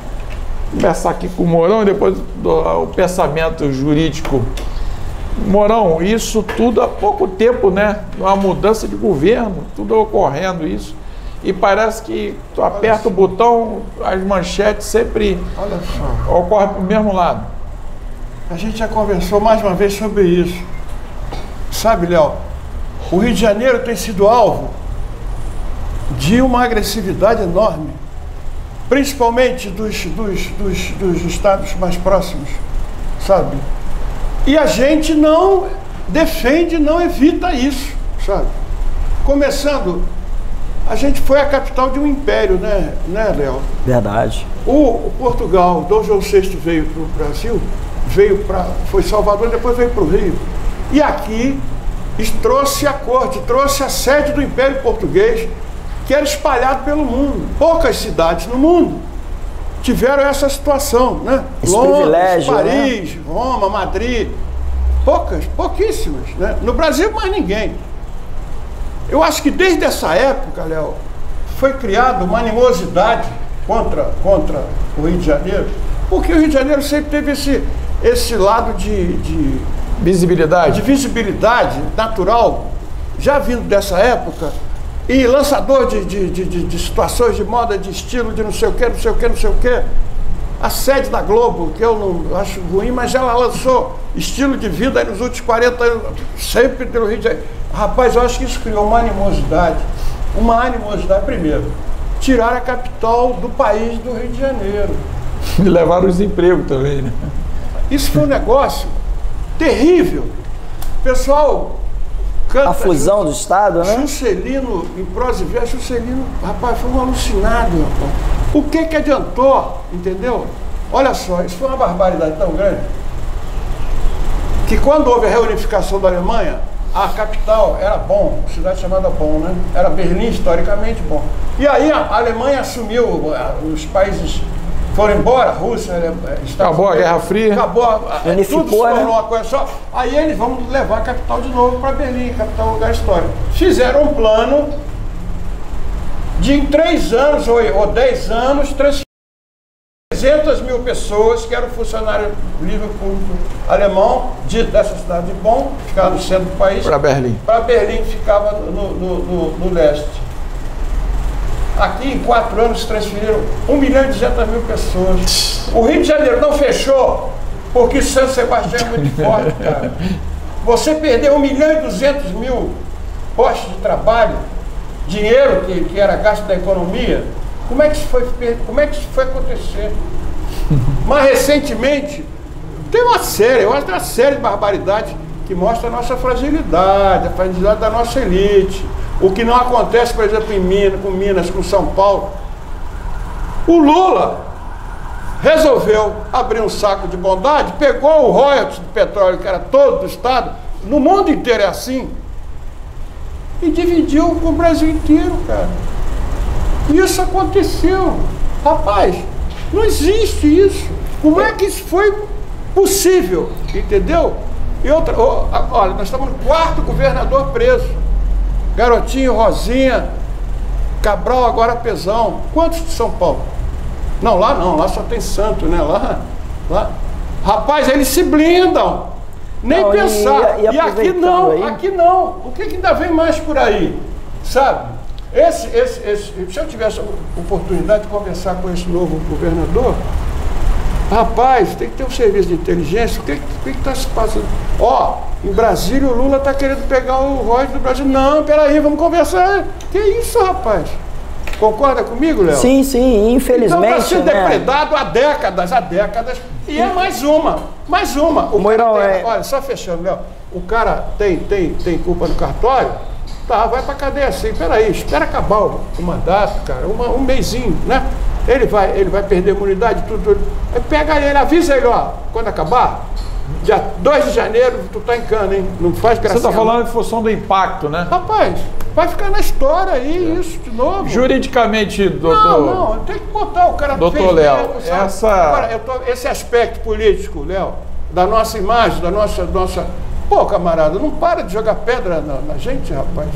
Vou conversar aqui com o Mourão e depois o pensamento jurídico. Mourão, isso tudo há pouco tempo, né? Uma mudança de governo, tudo ocorrendo isso. E parece que tu aperta o botão, as manchetes sempre ocorrem para o mesmo lado. A gente já conversou mais uma vez sobre isso. Sabe, Léo, o Rio de Janeiro tem sido alvo de uma agressividade enorme, principalmente dos estados mais próximos, sabe? E a gente não defende, não evita isso, sabe? Começando, a gente foi a capital de um império, né, Léo? Verdade. O Portugal, Dom João VI veio para o Brasil, foi Salvador, depois veio para o Rio. E aqui trouxe a corte, trouxe a sede do Império Português, que era espalhado pelo mundo. Poucas cidades no mundo tiveram essa situação, né? Esse Londres, privilégio, Paris, né? Roma, Madrid, pouquíssimas, né? No Brasil, mais ninguém. Eu acho que desde essa época, Léo, foi criada uma animosidade contra o Rio de Janeiro, porque o Rio de Janeiro sempre teve esse lado de visibilidade natural, já vindo dessa época, e lançador de situações de moda, de estilo, de não sei o que. A sede da Globo, que eu não acho ruim, mas ela lançou estilo de vida aí nos últimos 40 anos, sempre pelo Rio de Janeiro. Rapaz, eu acho que isso criou uma animosidade. Primeiro, tirar a capital do país do Rio de Janeiro. E levaram os empregos também, né? Isso foi um negócio terrível. Pessoal, canta... A fusão do Estado, né? Juscelino, em prosa e verso, Juscelino, rapaz, foi um alucinado, rapaz. O que adiantou, entendeu? Olha só, isso foi uma barbaridade tão grande, que quando houve a reunificação da Alemanha, a capital era Bonn, cidade chamada Bonn, né? Era Berlim, historicamente Bonn. E aí a Alemanha assumiu, os países foram embora, a Rússia, acabou a Guerra Fria, tudo se tornou uma coisa só. Aí eles vão levar a capital de novo para Berlim, capital lugar histórico. Fizeram um plano de em 3 anos ou 10 anos, 300 mil pessoas que eram funcionário livre público alemão dessa cidade de Bonn, ficava no centro do país, para Berlim. Para Berlim, ficava no leste. Aqui, em 4 anos, se transferiram 1.200.000 pessoas. O Rio de Janeiro não fechou porque São Sebastião é muito forte, cara. Você perdeu 1.200.000 postos de trabalho, dinheiro que era gasto da economia. Como é que isso foi acontecer? Mas recentemente, tem uma série de barbaridades que mostra a nossa fragilidade, a fragilidade da nossa elite. O que não acontece, por exemplo, com Minas, com São Paulo. O Lula resolveu abrir um saco de bondade, pegou o royalties do petróleo, que era todo do Estado, no mundo inteiro é assim, e dividiu com o Brasil inteiro, cara. Isso aconteceu. Rapaz, não existe isso. Como é que isso foi possível? Entendeu? E outra, olha, nós estamos no 4º governador preso. Garotinho, Rosinha, Cabral, agora Pezão. Quantos de São Paulo? Não, lá só tem santo, né? Lá. Rapaz, eles se blindam. Nem pensar. E aqui não. O que ainda vem mais por aí? sabe? Se eu tivesse a oportunidade de conversar com esse novo governador, rapaz, tem que ter um serviço de inteligência. O que está se passando? Ó, em Brasília o Lula está querendo pegar o Roy do Brasil. Não, peraí, vamos conversar. Que isso, rapaz? Concorda comigo, Léo? Sim, sim, infelizmente. Então está sendo depredado há décadas. E é mais uma. Moirão, Olha, só fechando, Léo. O cara tem culpa no cartório, tá, vai pra cadeia assim. Peraí, espera acabar o mandato, cara, um mêsinho, né? Ele vai perder a imunidade, tudo. Aí pega ele, avisa ele, ó, quando acabar, dia 2 de janeiro, tu tá em cana, hein? Não faz graça. Você tá falando em função do impacto, né? Rapaz, vai ficar na história aí, isso de novo. Juridicamente, doutor... Não, tem que botar o cara... Doutor Léo, Agora, esse aspecto político, Léo, da nossa imagem, da nossa... Pô, camarada, não para de jogar pedra na gente, rapaz,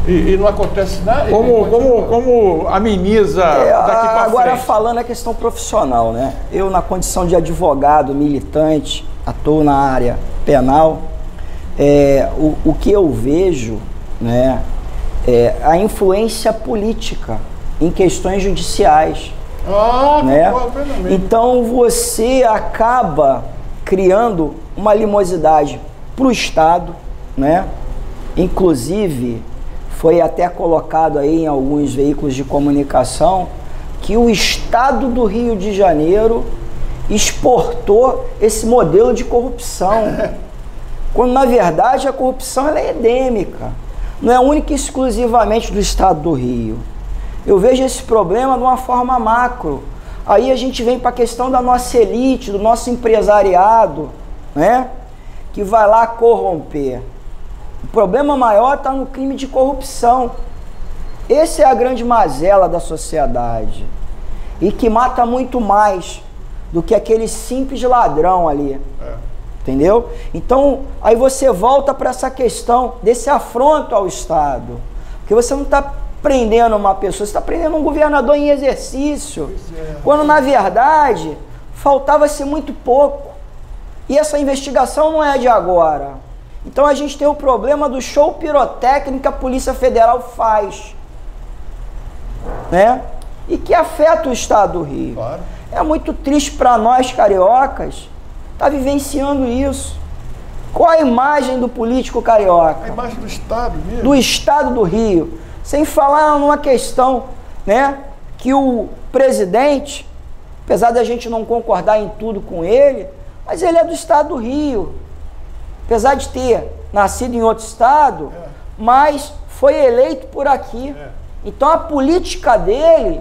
e não acontece nada. Como ameniza daqui para agora, frente? falando a questão profissional, né? Eu, na condição de advogado, militante, atuo na área penal, o que eu vejo, né, é a influência política em questões judiciais. Né? Então você acaba criando uma limosidade para o Estado, né? Inclusive foi até colocado aí em alguns veículos de comunicação que o Estado do Rio de Janeiro exportou esse modelo de corrupção, quando na verdade a corrupção ela é endêmica, não é única e exclusivamente do Estado do Rio. Eu vejo esse problema de uma forma macro. Aí a gente vem para a questão da nossa elite, do nosso empresariado, né? Que vai lá corromper. O problema maior está no crime de corrupção. Essa é a grande mazela da sociedade. E que mata muito mais do que aquele simples ladrão ali. Entendeu? Então, aí você volta para essa questão desse afronto ao Estado. Porque você não está prendendo uma pessoa, você está prendendo um governador em exercício. Quando, na verdade, faltava-se muito pouco. E essa investigação não é de agora. Então a gente tem o problema do show pirotécnico que a Polícia Federal faz, né? E que afeta o Estado do Rio. Claro. É muito triste para nós, cariocas, estar vivenciando isso. Qual a imagem do político carioca? A imagem do Estado mesmo. Do Estado do Rio. Sem falar numa questão, né, que o presidente, apesar da gente não concordar em tudo com ele, mas ele é do Estado do Rio. Apesar de ter nascido em outro estado, mas foi eleito por aqui. Então a política dele,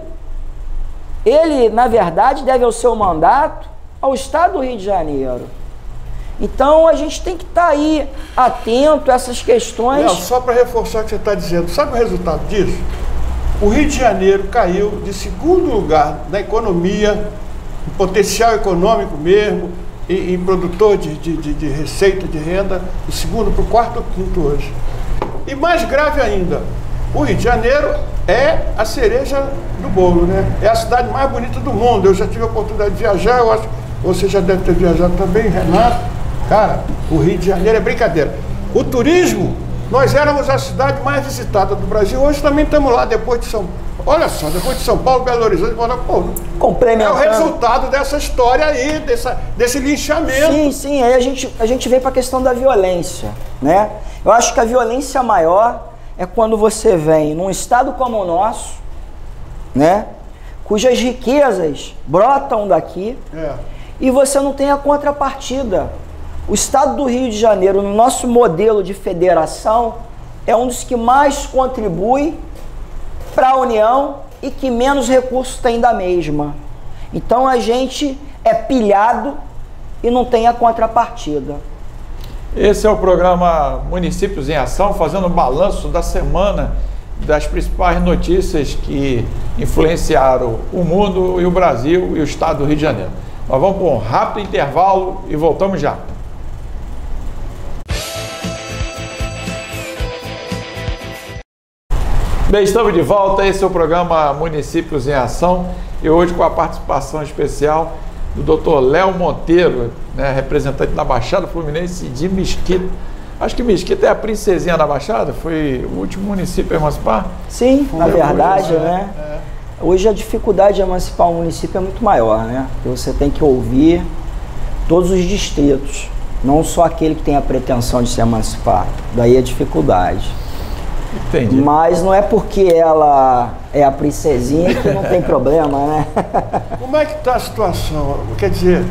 ele na verdade deve o seu mandato ao Estado do Rio de Janeiro. Então a gente tem que estar aí atento a essas questões. Não, só para reforçar o que você está dizendo, sabe o resultado disso? O Rio de Janeiro caiu de segundo lugar na economia, no potencial econômico mesmo, em produtor de receita, de renda, do segundo para o quarto ou quinto hoje. E mais grave ainda, o Rio de Janeiro é a cereja do bolo, né? É a cidade mais bonita do mundo. Eu já tive a oportunidade de viajar, eu acho que você já deve ter viajado também, Renato. Cara, o Rio de Janeiro é brincadeira. O turismo, nós éramos a cidade mais visitada do Brasil, hoje também estamos lá, depois de São Paulo. Olha só, depois de São Paulo, Belo Horizonte, é o resultado dessa história aí, desse linchamento. Sim, sim, aí a gente vem para a questão da violência, né? Eu acho que a violência maior é quando você vem num estado como o nosso, né? Cujas riquezas brotam daqui, e você não tem a contrapartida. O Estado do Rio de Janeiro, no nosso modelo de federação, é um dos que mais contribui para a União e que menos recursos tem da mesma. Então a gente é pilhado e não tem a contrapartida. Esse é o programa Municípios em Ação, fazendo um balanço da semana das principais notícias que influenciaram o mundo e o Brasil e o Estado do Rio de Janeiro. Nós vamos para um rápido intervalo e voltamos já. Bem, estamos de volta, esse é o programa Municípios em Ação e hoje com a participação especial do Dr. Léo Monteiro, né, representante da Baixada Fluminense de Mesquita, Acho que Mesquita é a princesinha da Baixada, foi o último município a emancipar. Sim, na verdade, né? Hoje a dificuldade de emancipar um município é muito maior, né? Porque você tem que ouvir todos os distritos, não só aquele que tem a pretensão de se emancipar. Daí a dificuldade. Entendi. Mas não é porque ela é a princesinha que não tem problema, né? Como é que está a situação? Quer dizer,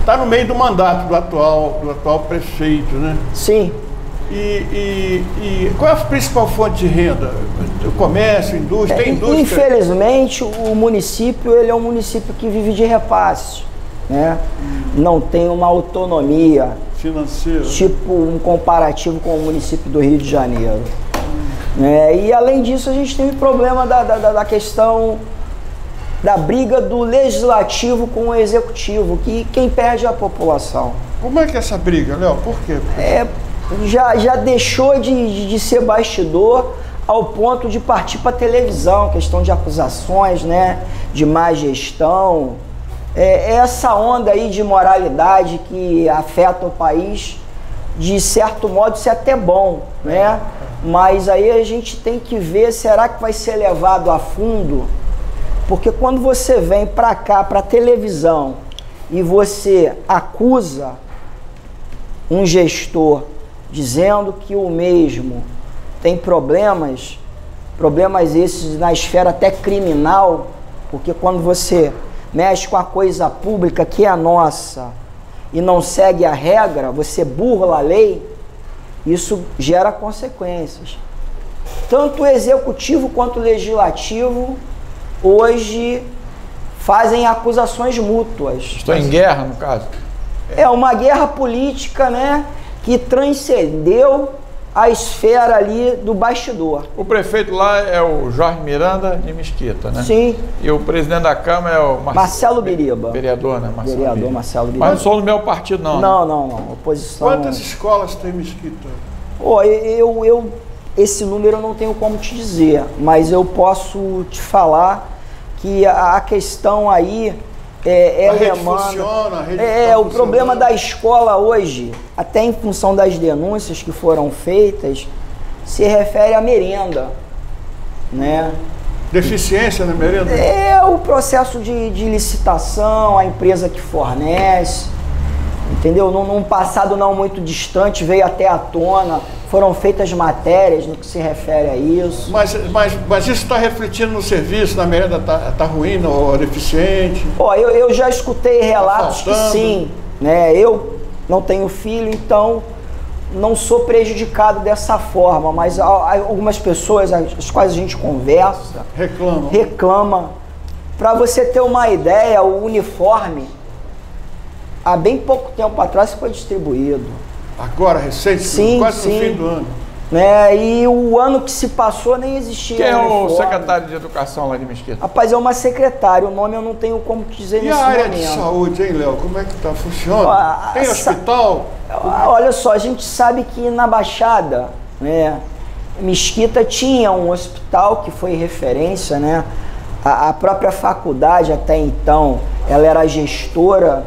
está no meio do mandato do atual prefeito, né? Sim. E qual é a principal fonte de renda? O comércio, indústria, tem indústria? Infelizmente, o município ele é um município que vive de repasse, né? Não tem uma autonomia financeira, tipo um comparativo com o município do Rio de Janeiro. E além disso, a gente tem o problema da questão da briga do legislativo com o executivo, que quem perde é a população. Como é que é essa briga, Léo? Por quê? Já deixou de ser bastidor ao ponto de partir para a televisão, questão de acusações, né, de má gestão. Essa onda aí de moralidade que afeta o país, de certo modo, isso é até bom, né? Mas aí a gente tem que ver, será que vai ser levado a fundo? Porque quando você vem para cá, para a televisão, e você acusa um gestor dizendo que o mesmo tem problemas esses na esfera até criminal, porque quando você mexe com a coisa pública que é nossa e não segue a regra, você burla a lei, isso gera consequências. Tanto o executivo quanto o legislativo hoje fazem acusações mútuas. Estou em guerra, no caso? É uma guerra política, né, que transcendeu a esfera ali do bastidor. O prefeito lá é o Jorge Miranda de Mesquita, né? Sim. E o presidente da Câmara é o Marcelo Biriba. Vereador, né? Marcelo Biriba. Mas não sou do meu partido, não. Não. Oposição. Quantas escolas tem Mesquita? Esse número eu não tenho como te dizer, mas eu posso te falar que a questão aí a rede funciona, a rede o problema da escola hoje, até em função das denúncias que foram feitas, se refere à merenda, né? Deficiência na merenda? É o processo de licitação, a empresa que fornece, entendeu? Num passado não muito distante veio até à tona, foram feitas matérias no que se refere a isso. Mas isso está refletindo no serviço, na merenda está ruim ou deficiente? Eu já escutei relatos que sim, né? Eu não tenho filho, então não sou prejudicado dessa forma, mas algumas pessoas, as quais a gente conversa, reclama. Para você ter uma ideia, o uniforme, há bem pouco tempo atrás, foi distribuído. Agora, recente? Sim, quase no fim do ano. E o ano que se passou nem existia. Quem é o secretário de Educação lá de Mesquita? Rapaz, é uma secretária, o nome eu não tenho como dizer nesse momento. E a área de saúde, hein, Léo? Como é que tá? Funciona? Tem hospital? Olha só, a gente sabe que na Baixada, né, Mesquita tinha um hospital que foi referência, né? A própria faculdade até então, ela era gestora.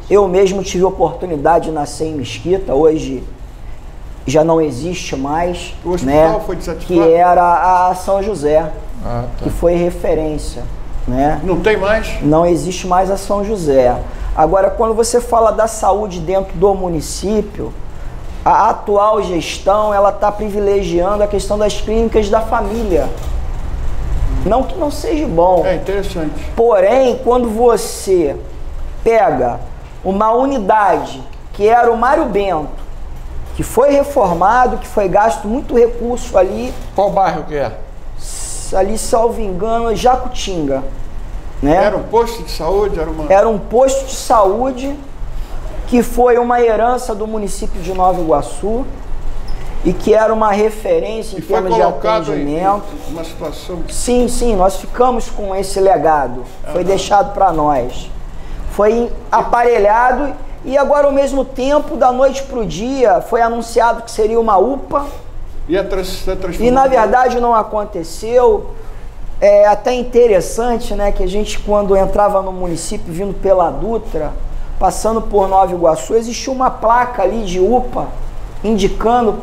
Eu mesmo tive a oportunidade de nascer em Mesquita, hoje já não existe mais. O hospital foi desativado? Que era a São José, que foi referência, né? Não tem mais? Não existe mais a São José. Agora, quando você fala da saúde dentro do município, a atual gestão ela está privilegiando a questão das clínicas da família. Não que não seja bom. É interessante. Porém, quando você pega uma unidade que era o Mário Bento, que foi reformado, que foi gasto muito recurso ali. Qual bairro que é? Ali, salvo engano, Jacutinga. Né? Era um posto de saúde? Era um posto de saúde que foi uma herança do município de Nova Iguaçu e que era uma referência em termos de atendimento. Em uma situação... Sim, nós ficamos com esse legado. Foi deixado para nós. Foi aparelhado e agora, ao mesmo tempo, da noite para o dia, foi anunciado que seria uma UPA. E na verdade não aconteceu. É até interessante, né, que a gente, quando entrava no município, vindo pela Dutra, passando por Nova Iguaçu, existia uma placa ali de UPA indicando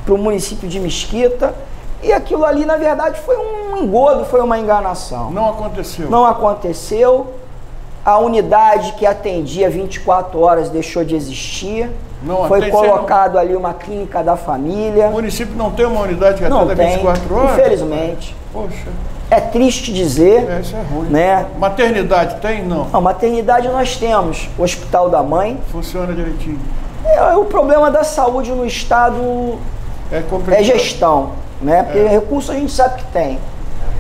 para o município de Mesquita, e aquilo ali, na verdade, foi um engodo, foi uma enganação. Não aconteceu. Não aconteceu. A unidade que atendia 24 horas deixou de existir. Não, foi colocado ali uma clínica da família. O município não tem uma unidade que não atenda tem, 24 horas? Infelizmente. Poxa. É triste dizer. Isso é ruim. Né? Maternidade tem? Não. Não, maternidade nós temos. O Hospital da Mãe. Funciona direitinho. O problema da saúde no estado é gestão, né? Porque recurso a gente sabe que tem.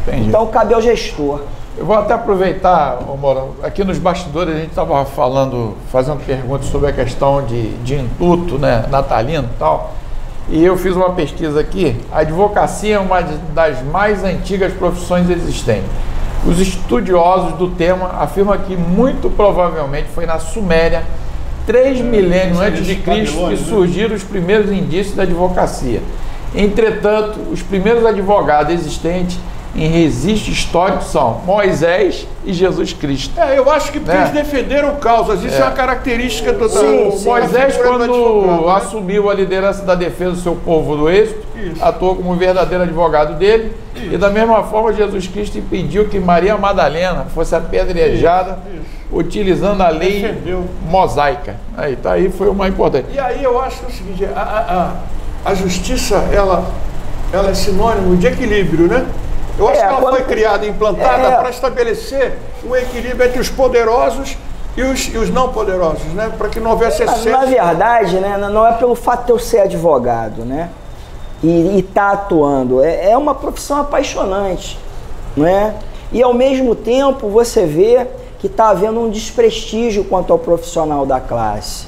Entendi. Então cabe ao gestor. Eu vou até aproveitar, Mourão, aqui nos bastidores a gente estava fazendo perguntas sobre a questão de indulto, né, natalino e tal, e eu fiz uma pesquisa aqui. A advocacia é uma das mais antigas profissões existentes. Os estudiosos do tema afirmam que muito provavelmente foi na Suméria, 3 milênios antes de Cristo, que surgiram os primeiros indícios da advocacia. Entretanto, os primeiros advogados existentes em registro histórico são Moisés e Jesus Cristo. Eu acho que eles defenderam causas, isso é uma característica do Moisés, quando assumiu a liderança da defesa do seu povo do êxito, atuou como verdadeiro advogado dele, e da mesma forma Jesus Cristo impediu que Maria Madalena fosse apedrejada, utilizando a lei mosaica. Aí foi o mais importante. E aí eu acho que é o seguinte, a justiça, ela é sinônimo de equilíbrio, né? Eu acho que ela foi criada e implantada para estabelecer um equilíbrio entre os poderosos e os não poderosos, né? Para que não houvesse excesso. Na verdade, né, não é pelo fato de eu ser advogado, né? E estar atuando. É uma profissão apaixonante, não é? E ao mesmo tempo você vê que está havendo um desprestígio quanto ao profissional da classe.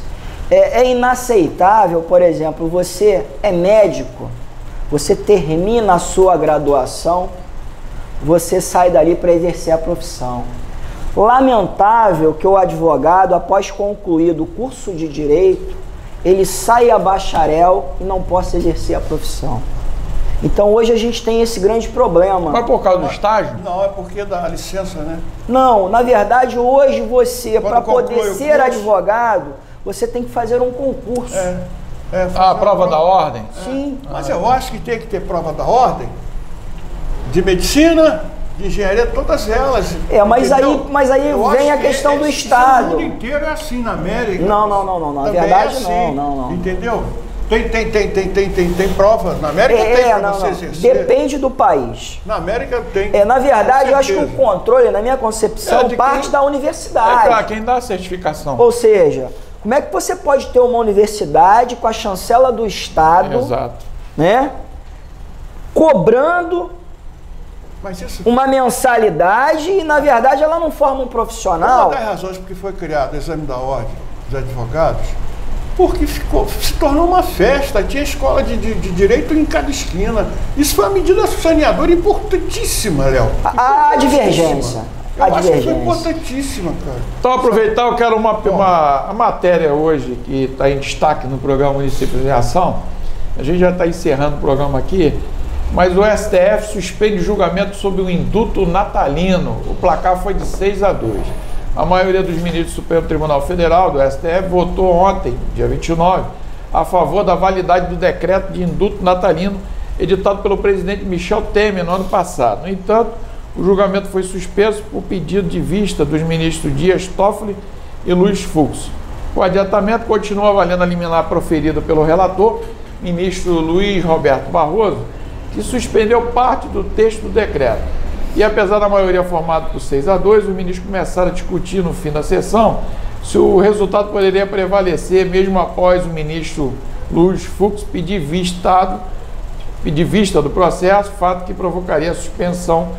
É inaceitável, por exemplo, você é médico, você termina a sua graduação, você sai dali para exercer a profissão. Lamentável que o advogado, após concluído o curso de direito, ele saia bacharel e não possa exercer a profissão. Então hoje a gente tem esse grande problema. Mas por causa do estágio? Não, é porque da licença, né? Não, na verdade hoje você, para poder ser advogado, você tem que fazer um concurso. A prova da ordem? Sim. Mas eu acho que tem que ter prova da ordem, de medicina, de engenharia, todas elas. Mas aí vem a questão do Estado. O mundo inteiro é assim na América. Não. Na verdade, assim, não. Entendeu? Tem provas. Na América tem para você exercer. Depende do país. Na América tem. Na verdade, eu acho que o controle, na minha concepção, parte da universidade. Para quem dá a certificação. Ou seja, como é que você pode ter uma universidade com a chancela do Estado, né, cobrando uma mensalidade e, na verdade, ela não forma um profissional? Uma das razões porque foi criado o exame da ordem dos advogados, porque se tornou uma festa, tinha escola de direito em cada esquina. Isso foi uma medida saneadora importantíssima, Léo. A divergência. Eu acho que foi importantíssima, cara. Então, aproveitar, eu quero uma matéria hoje que está em destaque no programa Municípios em Ação. A gente já está encerrando o programa aqui, mas o STF suspende julgamento sobre o indulto natalino. O placar foi de 6-2. A maioria dos ministros do Supremo Tribunal Federal, do STF, votou ontem, dia 29, a favor da validade do decreto de indulto natalino editado pelo presidente Michel Temer no ano passado. No entanto, o julgamento foi suspenso por pedido de vista dos ministros Dias Toffoli e Luiz Fux. O adiantamento continua valendo a liminar proferida pelo relator, ministro Luiz Roberto Barroso, que suspendeu parte do texto do decreto. E apesar da maioria formada por 6-2, os ministros começaram a discutir no fim da sessão se o resultado poderia prevalecer mesmo após o ministro Luiz Fux pedir vista do processo, fato que provocaria a suspensão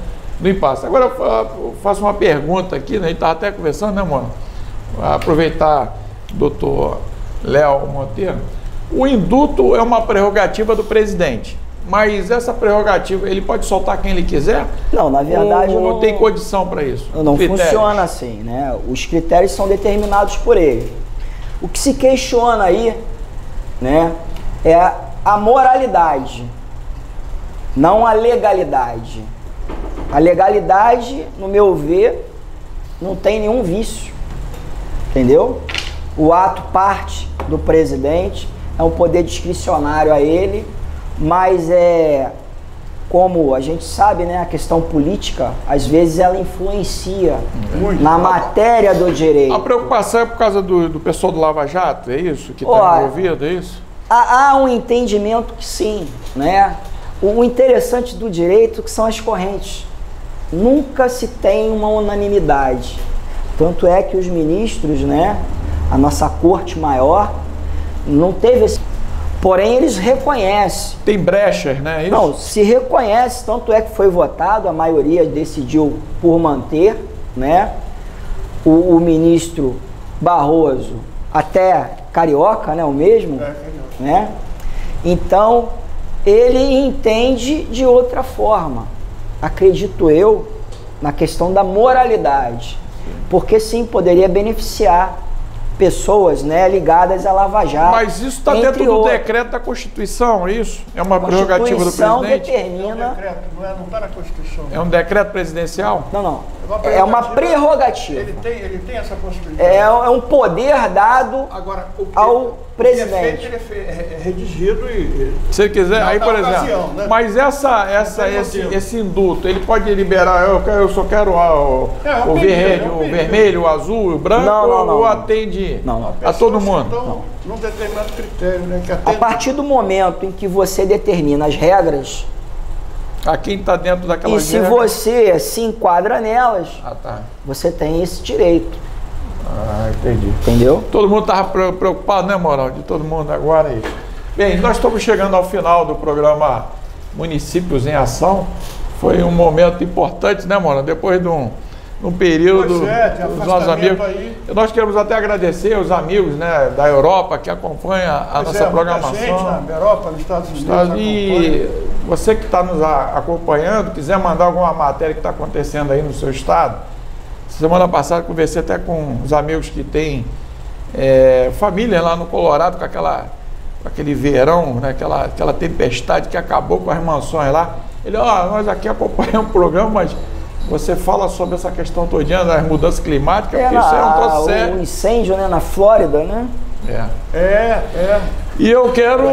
do impasse. Agora eu faço uma pergunta aqui, né? A gente estava até conversando, né, mano? Aproveitar, doutor Léo Monteiro. O indulto é uma prerrogativa do presidente, mas essa prerrogativa, ele pode soltar quem ele quiser? Não, na verdade não tem condição para isso? Não funciona assim, né? Os critérios são determinados por ele. O que se questiona aí, né, é a moralidade, não a legalidade. A legalidade, no meu ver, não tem nenhum vício, entendeu? O ato parte do presidente, é um poder discricionário a ele, mas como a gente sabe, né, a questão política, às vezes ela influencia na matéria do direito. A preocupação é por causa do pessoal do Lava Jato, é isso? Que está envolvido, é isso? Há um entendimento que sim, né? O interessante do direito que são as correntes. Nunca se tem uma unanimidade. Tanto é que os ministros, né, a nossa corte maior, não teve esse... Porém, eles reconhecem. Tem brechas, né? Isso? Não, se reconhece, tanto é que foi votado, a maioria decidiu por manter, né? O ministro Barroso, até carioca, né? O mesmo, né? Então, ele entende de outra forma. Acredito eu, na questão da moralidade. Porque sim, poderia beneficiar pessoas, né, ligadas à Lava Jato. Mas isso está dentro do decreto da Constituição, é isso? É uma prerrogativa do presidente? A Constituição determina... É um decreto, não está na Constituição. É um decreto presidencial? Não. É uma prerrogativa. Ele tem essa possibilidade. É um poder dado agora, ao presidente. Ele é redigido e... Se ele quiser, aí por exemplo... Ocasião, né? Mas esse induto, ele pode liberar, eu só quero o vermelho, o azul, o branco, ou atende a todo mundo? Então, num determinado critério, né? Que a partir do momento em que você determina as regras... A quem está dentro daquela E se você se enquadra nelas, você tem esse direito. Entendi. Entendeu? Todo mundo estava preocupado, né, Moral? De todo mundo agora aí. Bem, nós estamos chegando ao final do programa Municípios em Ação. Foi um momento importante, né, Moral? Depois de um período dos nossos amigos. Aí. Nós queremos até agradecer os amigos, né, da Europa que acompanham a nossa programação. Gente na Europa, nos Estados Unidos. E você que está nos acompanhando, quiser mandar alguma matéria que está acontecendo aí no seu estado. Semana passada conversei até com os amigos que têm família lá no Colorado, com aquele verão, né, aquela tempestade que acabou com as mansões lá. Ele, nós aqui acompanhamos o programa, mas você fala sobre essa questão todinha das mudanças climáticas, porque isso é um troço sério. O incêndio, né, na Flórida, né? E eu quero,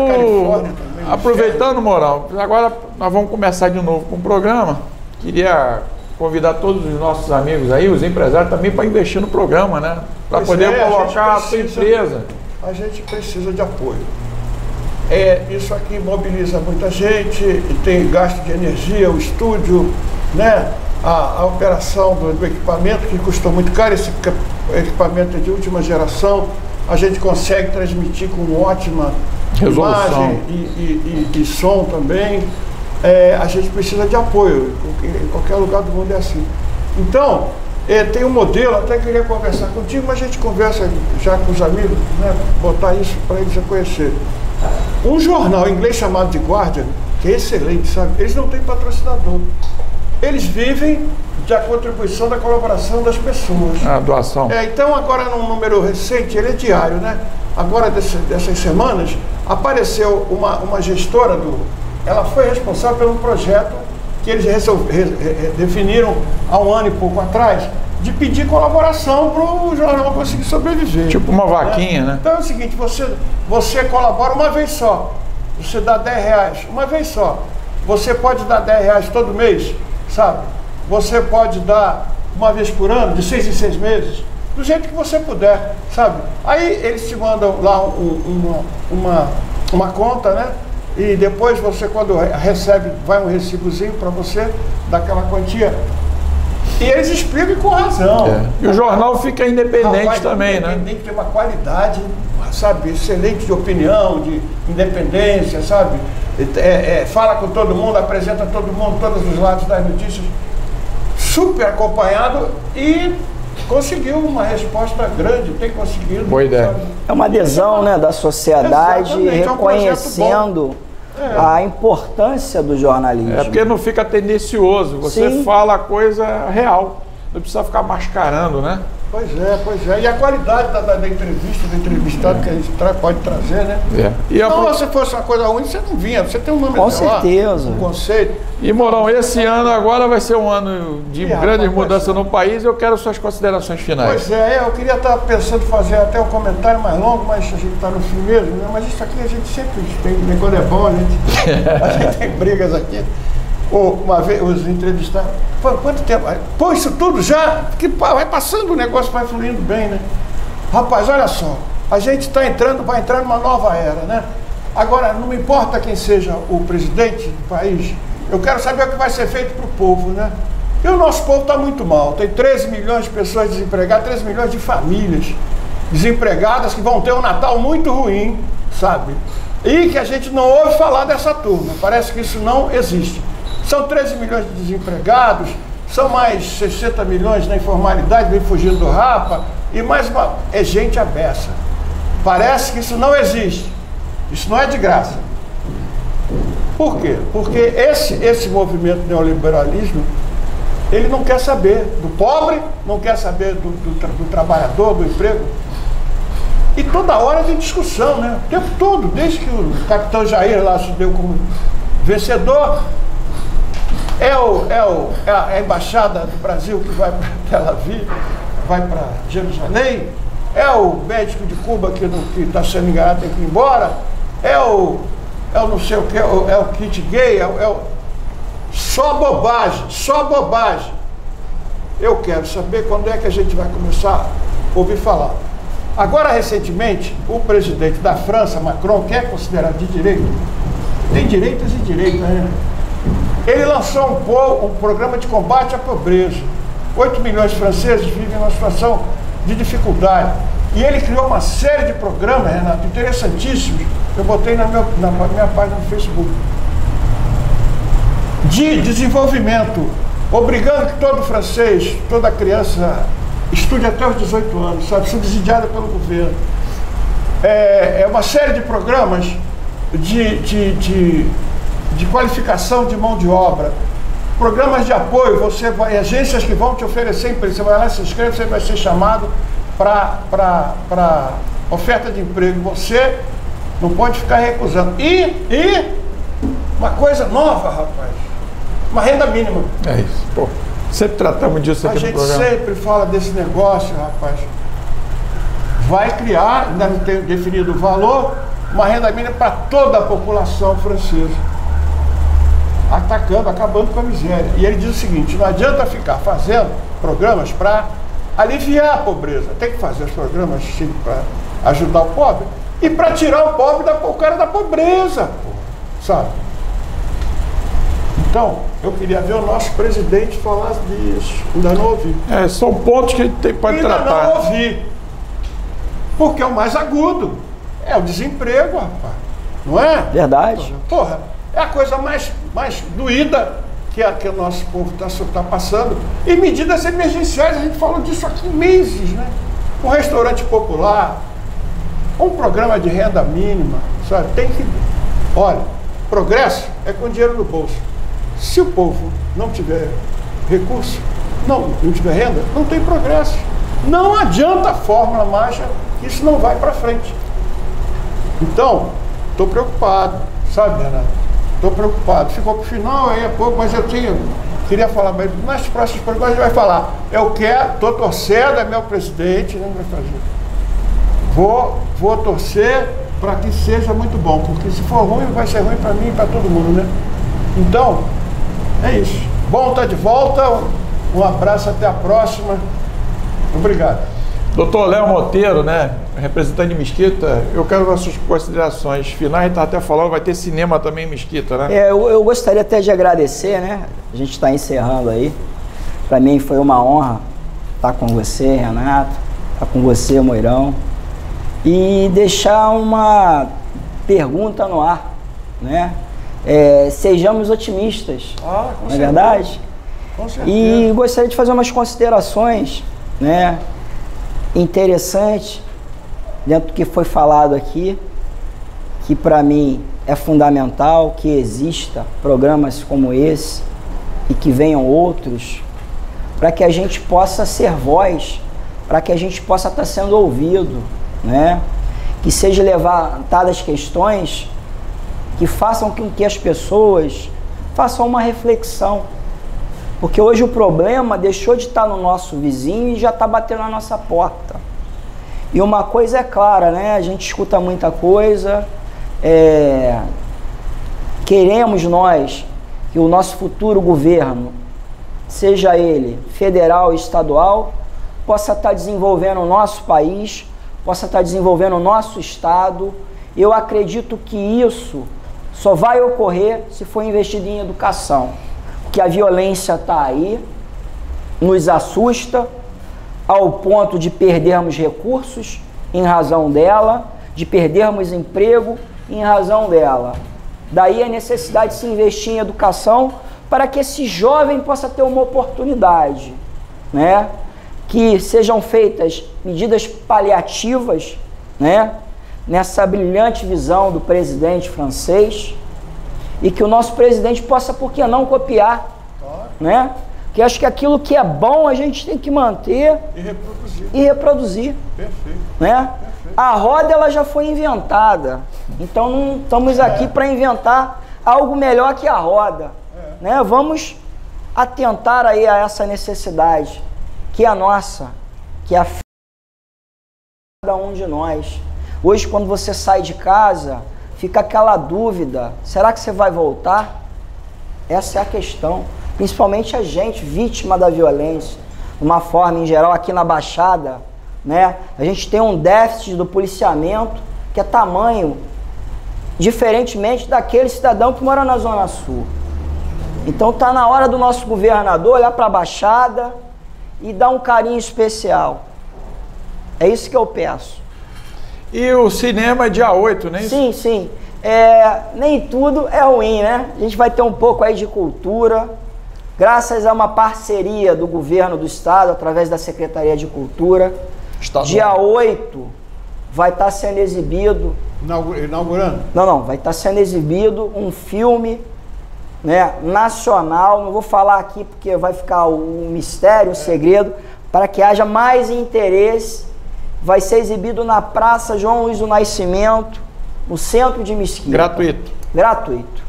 aproveitando, Moral, agora nós vamos começar de novo com o programa. Queria convidar todos os nossos amigos aí, os empresários também, para investir no programa, né? Para poder colocar a sua empresa. A gente precisa de apoio. Isso aqui mobiliza muita gente, e tem gasto de energia, o estúdio, né? A operação do equipamento, que custou muito caro, esse equipamento é de última geração, a gente consegue transmitir com ótima resolução, imagem e som também. A gente precisa de apoio, em qualquer lugar do mundo é assim. Então, tem um modelo, até queria conversar contigo, mas a gente conversa já com os amigos, né, botar isso para eles já conhecer. Um jornal inglês chamado The Guardian, que é excelente, sabe? Eles não têm patrocinador. Eles vivem da contribuição, da colaboração das pessoas. A doação. Então, agora num número recente, ele é diário, né? Agora, dessas semanas, apareceu uma gestora ela foi responsável pelo projeto que eles definiram há um ano e pouco atrás, de pedir colaboração para o jornal conseguir sobreviver. Tipo uma vaquinha, né? Então é o seguinte, você colabora uma vez só, você dá R$10 uma vez só. Você pode dar R$10 todo mês, sabe? Você pode dar uma vez por ano, de 6 em 6 meses, do jeito que você puder, sabe? Aí eles te mandam lá uma conta, né? E depois você, quando recebe, vai um recibozinho para você, daquela quantia. E eles explicam com razão. E o jornal fica independente também, né? Tem que ter uma qualidade, sabe, excelente de opinião, de independência, sabe? Fala com todo mundo, apresenta todo mundo, todos os lados das notícias, super acompanhado e conseguiu uma resposta grande, tem conseguido. Boa ideia. Sabe? É uma adesão, né, da sociedade, reconhecendo a importância do jornalismo. Porque não fica tendencioso, você fala a coisa real, não precisa ficar mascarando, né? Pois é. E a qualidade da entrevista, do entrevistado que a gente pode trazer, né? E então, se fosse uma coisa ruim, você não vinha. Você tem um nome com certeza. Um conceito. E, Mourão, esse ano agora vai ser um ano de grandes mudanças no país. Eu quero suas considerações finais. Pois é, eu queria estar pensando em fazer até um comentário mais longo, mas a gente está no fim mesmo, né? Mas isso aqui a gente sempre tem, né? Quando é bom, a gente tem brigas aqui. Uma vez, os entrevistados, quanto tempo? Pô, isso tudo já? Porque vai passando, o negócio vai fluindo bem, né? Rapaz, olha só, a gente vai entrar numa nova era, né? Agora, não me importa quem seja o presidente do país, eu quero saber o que vai ser feito para o povo, né? E o nosso povo está muito mal, tem 13 milhões de pessoas desempregadas, 13 milhões de famílias desempregadas que vão ter um Natal muito ruim, sabe? E que a gente não ouve falar dessa turma, parece que isso não existe. São 13 milhões de desempregados, são mais 60 milhões na informalidade, vem fugindo do Rapa, e mais uma... É gente à beça. Parece que isso não existe. Isso não é de graça. Por quê? Porque esse movimento neoliberalismo, ele não quer saber do pobre, não quer saber do trabalhador, do emprego. E toda hora tem discussão, né? O tempo todo, desde que o capitão Jair lá se deu como vencedor, é a embaixada do Brasil que vai para Tel Aviv, vai para Jerusalém, é o médico de Cuba que está sendo enganado, tem que ir embora, é o não sei o que, é o kit gay, só bobagem. Eu quero saber quando é que a gente vai começar a ouvir falar. Agora, recentemente, o presidente da França, Macron, que é considerado de direita, tem direitas e direitas, né? Ele lançou um programa de combate à pobreza. 8 milhões de franceses vivem numa situação de dificuldade. E ele criou uma série de programas, Renato, interessantíssimos. Eu botei na minha página no Facebook. De desenvolvimento, obrigando que todo francês, toda criança estude até os 18 anos, sabe, subsidiada pelo governo. É uma série de programas de qualificação de mão de obra, programas de apoio, agências que vão te oferecer emprego, você vai lá, se inscreve, você vai ser chamado para oferta de emprego, você não pode ficar recusando. E uma coisa nova, rapaz, uma renda mínima. É isso, pô, sempre tratamos disso aqui no programa. A gente sempre fala desse negócio, rapaz. Vai criar, ainda não tem definido o valor, uma renda mínima para toda a população francesa. Acabando com a miséria. E ele diz o seguinte: não adianta ficar fazendo programas para aliviar a pobreza. Tem que fazer os programas para ajudar o pobre e para tirar o pobre o cara da pobreza, sabe? Então, eu queria ver o nosso presidente falar disso. Ainda não ouvi. São pontos que a gente pode tratar. Ainda não ouvi. Porque é o mais agudo. É o desemprego, rapaz. Não é? Verdade. Porra, é a coisa mais doída que o nosso povo está passando. E medidas emergenciais, a gente falou disso aqui meses, né? Um restaurante popular, um programa de renda mínima, sabe? Tem que... Olha, progresso é com dinheiro no bolso. Se o povo não tiver recurso, não tiver renda, não tem progresso. Não adianta a fórmula mágica, isso não vai para frente. Então, estou preocupado, sabe, Renato? Estou preocupado. Ficou para o final, aí é pouco, mas eu queria falar, mas nas próximas perguntas a gente vai falar. Eu quero, estou torcendo, é meu presidente, né? Vai fazer. Vou torcer para que seja muito bom, porque se for ruim, vai ser ruim para mim e para todo mundo, né? Então, é isso. Bom estar de volta, um abraço, até a próxima. Obrigado. Doutor Léo Monteiro, né, representante de Mesquita, eu quero as suas considerações finais. A gente está até falando, vai ter cinema também em Mesquita, né? Eu gostaria até de agradecer, né? A gente está encerrando aí. Para mim foi uma honra estar com você, Renato, estar com você, Mourão, e deixar uma pergunta no ar, né? Sejamos otimistas, não é verdade? Com certeza. E gostaria de fazer umas considerações, né, interessante dentro do que foi falado aqui, que para mim é fundamental que exista programas como esse e que venham outros, para que a gente possa ser voz para que a gente possa estar sendo ouvido, né? Que sejam levantadas questões que façam com que as pessoas façam uma reflexão. Porque hoje o problema deixou de estar no nosso vizinho e já está batendo na nossa porta. E uma coisa é clara, né? A gente escuta muita coisa, queremos nós que o nosso futuro governo, seja ele federal ou estadual, possa estar desenvolvendo o nosso país, possa estar desenvolvendo o nosso estado. Eu acredito que isso só vai ocorrer se for investido em educação, porque a violência está aí, nos assusta, ao ponto de perdermos recursos em razão dela, de perdermos emprego em razão dela. Daí a necessidade de se investir em educação para que esse jovem possa ter uma oportunidade, né? Que sejam feitas medidas paliativas, né? Nessa brilhante visão do presidente francês, e que o nosso presidente possa, por que não, copiar, né? Que acho que aquilo que é bom a gente tem que manter e reproduzir. Perfeito. Né? Perfeito. A roda ela já foi inventada, então não estamos aqui para inventar algo melhor que a roda. Né? Vamos atentar aí a essa necessidade que é nossa, que é a cada um de nós. Hoje, quando você sai de casa, fica aquela dúvida: será que você vai voltar? Essa é a questão. Principalmente a gente, vítima da violência, de uma forma em geral, aqui na Baixada, né? A gente tem um déficit do policiamento que é tamanho, diferentemente daquele cidadão que mora na Zona Sul. Então está na hora do nosso governador olhar para a Baixada e dar um carinho especial. É isso que eu peço. E o cinema é dia 8, né? Sim, sim. Nem tudo é ruim, né? A gente vai ter um pouco aí de cultura. Graças a uma parceria do governo do estado, através da Secretaria de Cultura, dia 8 vai estar sendo exibido... Inaugurando? Não, vai estar sendo exibido um filme, né, nacional, não vou falar aqui porque vai ficar um mistério, um segredo, para que haja mais interesse. Vai ser exibido na Praça João Luiz do Nascimento, no centro de Mesquita. Gratuito. Gratuito.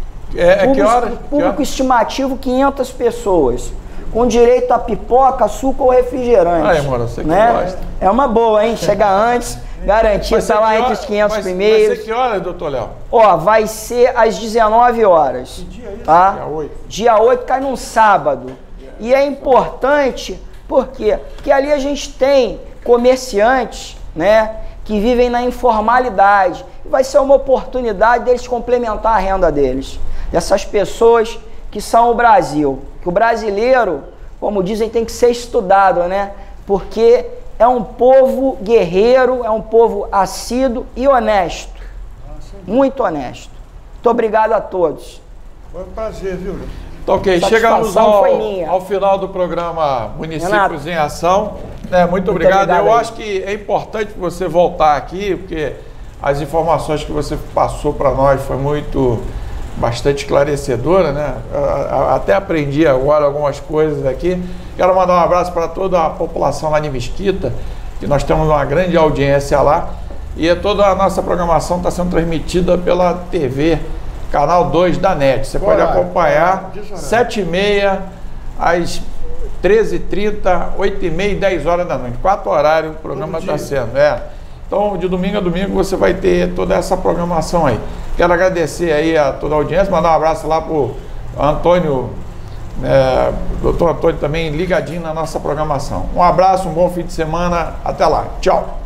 Que hora? Público estimativo 500 pessoas, com direito a pipoca, açúcar ou refrigerante. Aí, mano, você que gosta. É uma boa, hein? Chega antes, garantir, tá lá entre os 500 primeiros. Vai ser que hora, doutor Léo? Ó, vai ser às 19 horas. Que dia é isso? Tá? Dia 8. Dia 8 cai num sábado. E é importante, por quê? Porque ali a gente tem comerciantes, né, que vivem na informalidade. Vai ser uma oportunidade deles complementar a renda deles. Dessas pessoas que são o Brasil. Que o brasileiro, como dizem, tem que ser estudado, né? Porque é um povo guerreiro, é um povo assíduo e honesto. Muito honesto. Muito obrigado a todos. Foi um prazer, viu? Então, ok, chegamos ao final do programa Municípios em Ação. Muito obrigado. Eu acho que é importante você voltar aqui, porque as informações que você passou para nós foi bastante esclarecedora, né? Até aprendi agora algumas coisas aqui. Quero mandar um abraço para toda a população lá de Mesquita, que nós temos uma grande audiência lá. E toda a nossa programação está sendo transmitida pela TV, canal 2 da NET. Você pode acompanhar 7h30 às 13h30, 8h30 e 10 horas da noite. 4 horários o programa está sendo. Então, de domingo a domingo você vai ter toda essa programação aí. Quero agradecer aí a toda a audiência, mandar um abraço lá para o Antônio, doutor Antônio também ligadinho na nossa programação. Um abraço, um bom fim de semana, até lá. Tchau.